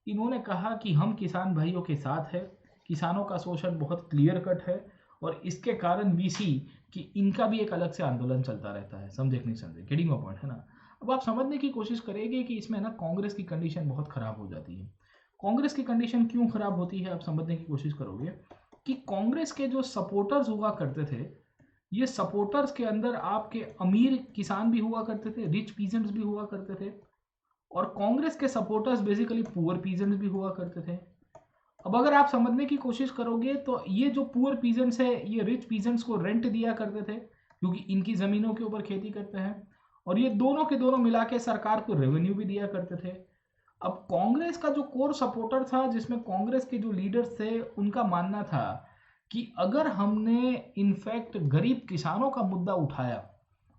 इन्होंने कहा कि हम किसान भाइयों के साथ है, किसानों का शोषण बहुत क्लियर कट है, और इसके कारण वी सी कि इनका भी एक अलग से आंदोलन चलता रहता है। समझे कि नहीं समझे? गेटिंग माय पॉइंट है ना? अब आप समझने की कोशिश करेंगे कि इसमें ना कांग्रेस की कंडीशन बहुत खराब हो जाती है। कांग्रेस की कंडीशन क्यों खराब होती है, आप समझने की कोशिश करोगे कि कांग्रेस के जो सपोर्टर्स हुआ करते थे, ये सपोर्टर्स के अंदर आपके अमीर किसान भी हुआ करते थे, रिच पीजेंट्स भी हुआ करते थे, और कांग्रेस के सपोर्टर्स बेसिकली पुअर पीजेंट्स भी हुआ करते थे। अब अगर आप समझने की कोशिश करोगे तो ये जो पुअर पीजेंट्स है, ये रिच पीजेंट्स को रेंट दिया करते थे क्योंकि इनकी ज़मीनों के ऊपर खेती करते हैं, और ये दोनों के दोनों मिला के सरकार को रेवेन्यू भी दिया करते थे। अब कांग्रेस का जो कोर सपोर्टर था, जिसमें कांग्रेस के जो लीडर्स थे, उनका मानना था कि अगर हमने इनफैक्ट गरीब किसानों का मुद्दा उठाया,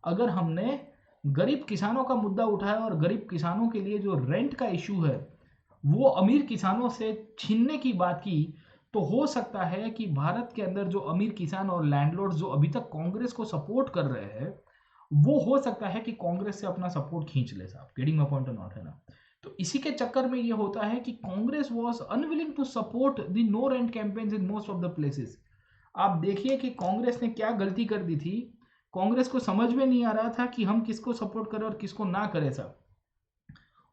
अगर हमने गरीब किसानों का मुद्दा उठाया और गरीब किसानों के लिए जो रेंट का इशू है वो अमीर किसानों से छीनने की बात की, तो हो सकता है कि भारत के अंदर जो अमीर किसान और लैंडलॉर्ड्स जो अभी तक कांग्रेस को सपोर्ट कर रहे हैं, वो हो सकता है कि कांग्रेस से अपना सपोर्ट खींच ले। साहब गेटिंग माय पॉइंट नॉट है ना? तो इसी के चक्कर में ये होता है कि Congress was unwilling to support the no rent campaigns in most of the places. आप देखिए कि कांग्रेस ने क्या गलती कर दी थी। कांग्रेस को समझ में नहीं आ रहा था कि हम किसको सपोर्ट करें और किसको ना करें साहब।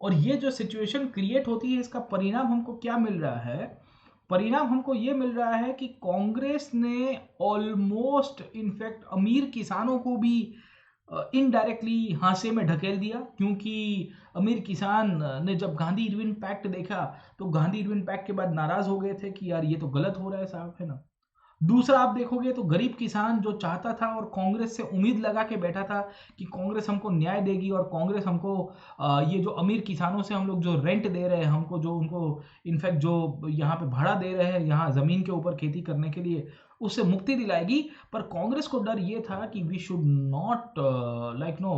और ये जो सिचुएशन क्रिएट होती है, इसका परिणाम हमको क्या मिल रहा है? परिणाम हमको ये मिल रहा है कि कांग्रेस ने ऑलमोस्ट इनफैक्ट अमीर किसानों को भी इनडायरेक्टली हांसे में ढकेल दिया, क्योंकि अमीर किसान ने जब गांधी इरविन पैक्ट देखा तो गांधी इरविन पैक्ट के बाद नाराज हो गए थे कि यार ये तो गलत हो रहा है साहब, है ना? दूसरा आप देखोगे तो गरीब किसान जो चाहता था और कांग्रेस से उम्मीद लगा के बैठा था कि कांग्रेस हमको न्याय देगी और कांग्रेस हमको ये जो अमीर किसानों से हम लोग जो रेंट दे रहे हैं, हमको जो उनको इनफैक्ट जो यहाँ पे भाड़ा दे रहे हैं यहाँ ज़मीन के ऊपर खेती करने के लिए, उससे मुक्ति दिलाएगी। पर कांग्रेस को डर ये था कि we should not like no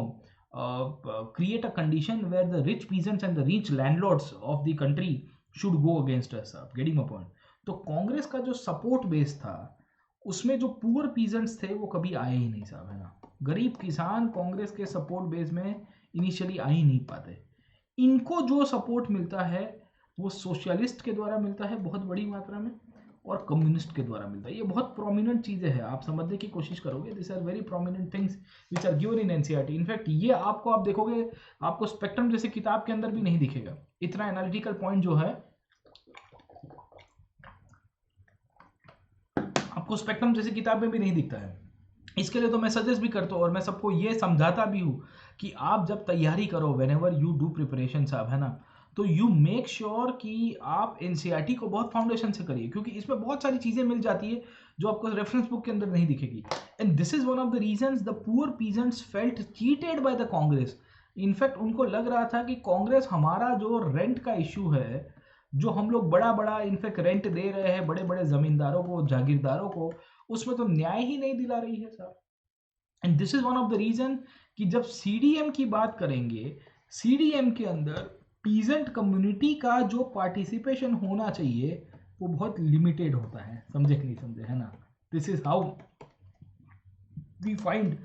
create a condition where the rich peasants and the rich landlords of the country should go against us. आप गेटिंग माय पॉइंट? तो कांग्रेस का जो सपोर्ट बेस था, उसमें जो पुअर पीजेंट्स थे वो कभी आए ही नहीं साहब, है ना? गरीब किसान कांग्रेस के सपोर्ट बेस में इनिशियली आ ही नहीं पाते। इनको जो सपोर्ट मिलता है वो सोशलिस्ट के द्वारा मिलता है बहुत बड़ी मात्रा में, और कम्युनिस्ट के द्वारा मिलता है। ये बहुत प्रोमिनेंट चीज़ें हैं, आप समझने की कोशिश करोगे, this are very prominent things which are given in NCERT. In fact ये आपको, आप देखोगे, आपको स्पेक्ट्रम जैसे किताब के अंदर भी नहीं दिखेगा। इतना एनालिटिकल पॉइंट जो है आपको स्पेक्ट्रम जैसी किताब में भी नहीं दिखता है। इसके लिए तो मैं सजेस्ट भी करता हूँ और मैं सबको ये समझाता भी हूँ कि आप जब तैयारी करो, when ever you do preparation साहब, है ना, तो यू मेक श्योर कि आप एनसीईआरटी को बहुत फाउंडेशन से करिए, क्योंकि इसमें बहुत सारी चीज़ें मिल जाती है जो आपको रेफरेंस बुक के अंदर नहीं दिखेगी। And this is one of the reasons the poor peasants felt cheated by the Congress. In fact उनको लग रहा था कि कांग्रेस हमारा जो रेंट का इशू है, जो हम लोग बड़ा बड़ा इनफैक्ट रेंट दे रहे हैं बड़े बड़े जमींदारों को, जागीरदारों को, उसमें तो न्याय ही नहीं दिला रही है साहब। And this is one of the reason कि जब सीडीएम की बात करेंगे, सीडीएम के अंदर पीजेंट कम्युनिटी का जो पार्टिसिपेशन होना चाहिए वो बहुत लिमिटेड होता है। समझे कि नहीं समझे, है ना? This is how we find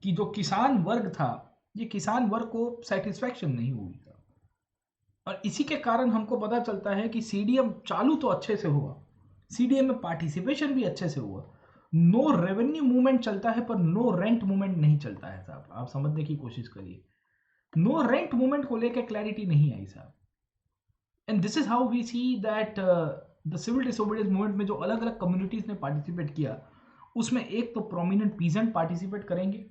कि जो किसान वर्ग था, ये किसान वर्ग को सेटिस्फैक्शन नहीं हुई था, और इसी के कारण हमको पता चलता है कि सीडीएम चालू तो अच्छे से हुआ, सीडीएम में पार्टिसिपेशन भी अच्छे से हुआ, नो रेवेन्यू मूवमेंट चलता है पर नो रेंट मूवमेंट नहीं चलता है साहब। आप समझने की कोशिश करिए, नो रेंट मूवमेंट को लेकर क्लैरिटी नहीं आई साहब। And this is how we see that the civil disobedience movement में जो अलग अलग कम्युनिटीज ने पार्टिसिपेट किया, उसमें एक तो प्रोमिनेंट पीजेंट पार्टिसिपेट करेंगे।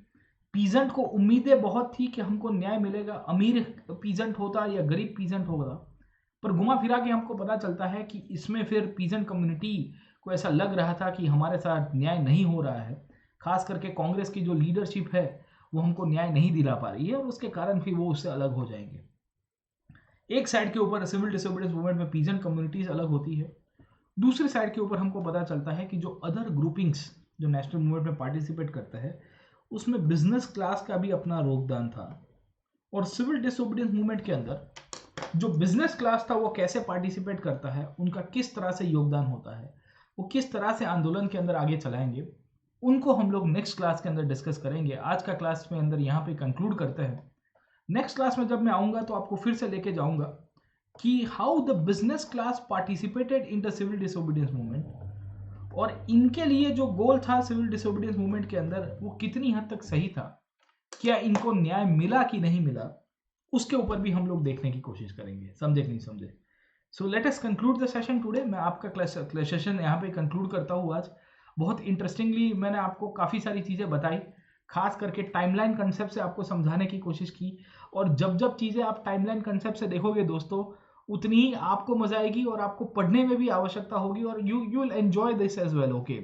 पीजेंट को उम्मीदें बहुत थी कि हमको न्याय मिलेगा, अमीर पीजेंट होता या गरीब पीजेंट होगा, पर घुमा फिरा के हमको पता चलता है कि इसमें फिर पीजेंट कम्युनिटी को ऐसा लग रहा था कि हमारे साथ न्याय नहीं हो रहा है। खास करके कांग्रेस की जो लीडरशिप है वो हमको न्याय नहीं दिला पा रही है, और उसके कारण फिर वो उससे अलग हो जाएंगे। एक साइड के ऊपर सिविल डिसोबीडियंस मूवमेंट में पीजेंट कम्युनिटीज अलग होती है, दूसरी साइड के ऊपर हमको पता चलता है कि जो अदर ग्रुपिंग्स जो नेशनल मूवमेंट में पार्टिसिपेट करते हैं, उसमें बिजनेस क्लास का भी अपना योगदान था। और सिविल डिसोबीडियंस मूवमेंट के अंदर जो बिजनेस क्लास था वो कैसे पार्टिसिपेट करता है, उनका किस तरह से योगदान होता है, वो किस तरह से आंदोलन के अंदर आगे चलाएंगे, उनको हम लोग नेक्स्ट क्लास के अंदर डिस्कस करेंगे। आज का क्लास में अंदर यहाँ पे कंक्लूड करते हैं। नेक्स्ट क्लास में जब मैं आऊँगा तो आपको फिर से लेके जाऊँगा कि how the business class participated in the civil disobedience movement, और इनके लिए जो गोल था सिविल डिसोबीडियंस मूवमेंट के अंदर वो कितनी हद तक सही था, क्या इनको न्याय मिला कि नहीं मिला, उसके ऊपर भी हम लोग देखने की कोशिश करेंगे। समझे कि नहीं समझे? So let us conclude the session today. मैं आपका सेशन यहाँ पे कंक्लूड करता हूँ आज। बहुत इंटरेस्टिंगली मैंने आपको काफ़ी सारी चीज़ें बताई, खास करके टाइमलाइन कंसेप्ट से आपको समझाने की कोशिश की। और जब जब चीज़ें आप टाइमलाइन कंसेप्ट से देखोगे दोस्तों, उतनी ही आपको मजा आएगी और आपको पढ़ने में भी आवश्यकता होगी, और you will enjoy this as well. Okay,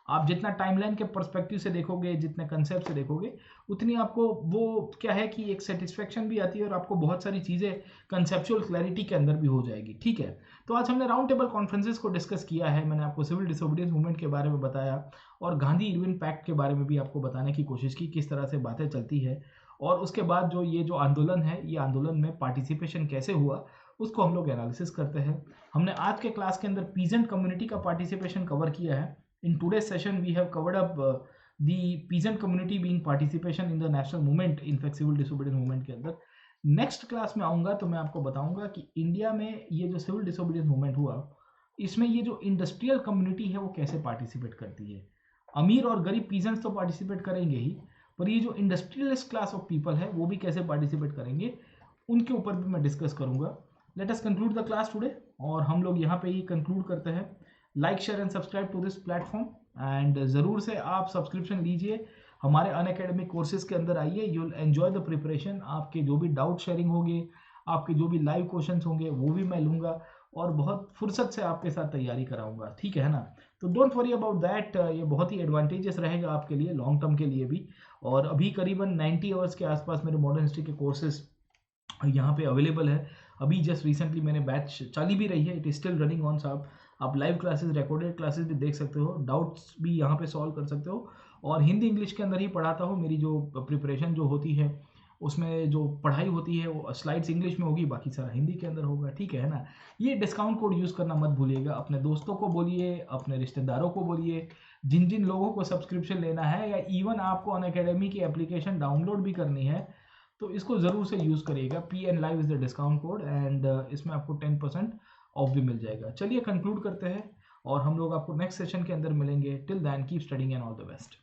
आप जितना टाइमलाइन के पर्सपेक्टिव से देखोगे, जितने कंसेप्ट से देखोगे, उतनी आपको वो क्या है कि एक सेटिस्फेक्शन भी आती है और आपको बहुत सारी चीज़ें कंसेप्चुअल क्लैरिटी के अंदर भी हो जाएगी। ठीक है, तो आज हमने राउंड टेबल कॉन्फ्रेंसेस को डिस्कस किया है। मैंने आपको सिविल डिसोबीडियंस मूवमेंट के बारे में बताया और गांधी इरविन पैक्ट के बारे में भी आपको बताने की कोशिश की, किस तरह से बातें चलती है। और उसके बाद जो आंदोलन है, ये आंदोलन में पार्टिसिपेशन कैसे हुआ, उसको हम लोग एनालिसिस करते हैं। हमने आज के क्लास के अंदर पीजेंट कम्युनिटी का पार्टिसिपेशन कवर किया है। In today session we have covered up the peasant community being participation in the national movement, in fact civil disobedience movement के अंदर। नेक्स्ट क्लास में आऊँगा तो मैं आपको बताऊंगा कि इंडिया में ये जो सिविल डिसोबीडियंस मूवमेंट हुआ, इसमें ये जो इंडस्ट्रियल कम्युनिटी है वो कैसे पार्टिसिपेट करती है। अमीर और गरीब पीजेंट्स तो पार्टिसिपेट करेंगे ही, पर ये जो इंडस्ट्रियलिस्ट क्लास ऑफ पीपल है वो भी कैसे पार्टिसिपेट करेंगे, उनके ऊपर भी मैं डिस्कस करूंगा। Let us conclude the class today, और हम लोग यहाँ पे ही कंक्लूड करते हैं। Like, share and subscribe to this platform, and ज़रूर से आप सब्सक्रिप्शन लीजिए हमारे अनअकैडमिक कोर्सेज के अंदर। आइए, you will enjoy the preparation. आपके जो भी डाउट शेयरिंग होंगे, आपके जो भी लाइव क्वेश्चंस होंगे, वो भी मैं लूँगा और बहुत फुर्सत से आपके साथ तैयारी कराऊंगा। ठीक है ना? तो डोंट वरी अबाउट दैट, ये बहुत ही एडवांटेजेस रहेगा आपके लिए लॉन्ग टर्म के लिए भी। और अभी करीबन 90 आवर्स के आसपास मेरे मॉडर्न हिस्ट्री के कोर्सेज यहाँ पे अवेलेबल है। अभी जस्ट रिसेंटली मैंने बैच चली भी रही है, it is still running on. साहब, आप लाइव क्लासेस, रिकॉर्डेड क्लासेस भी देख सकते हो, डाउट्स भी यहाँ पे सॉल्व कर सकते हो। और हिंदी इंग्लिश के अंदर ही पढ़ाता हूँ। मेरी जो प्रिपरेशन जो होती है, उसमें जो पढ़ाई होती है वो स्लाइड्स इंग्लिश में होगी, बाकी सारा हिंदी के अंदर होगा। ठीक है ना? ये डिस्काउंट कोड यूज़ करना मत भूलिएगा। अपने दोस्तों को बोलिए, अपने रिश्तेदारों को बोलिए, जिन जिन लोगों को सब्सक्रिप्शन लेना है, या इवन आपको अनअकैडमी की एप्लीकेशन डाउनलोड भी करनी है, तो इसको ज़रूर से यूज़ करिएगा। PN Live is the discount code, and इसमें आपको 10% ऑफ भी मिल जाएगा। चलिए कंक्लूड करते हैं और हम लोग आपको नेक्स्ट सेशन के अंदर मिलेंगे। Till then keep studying and all the best.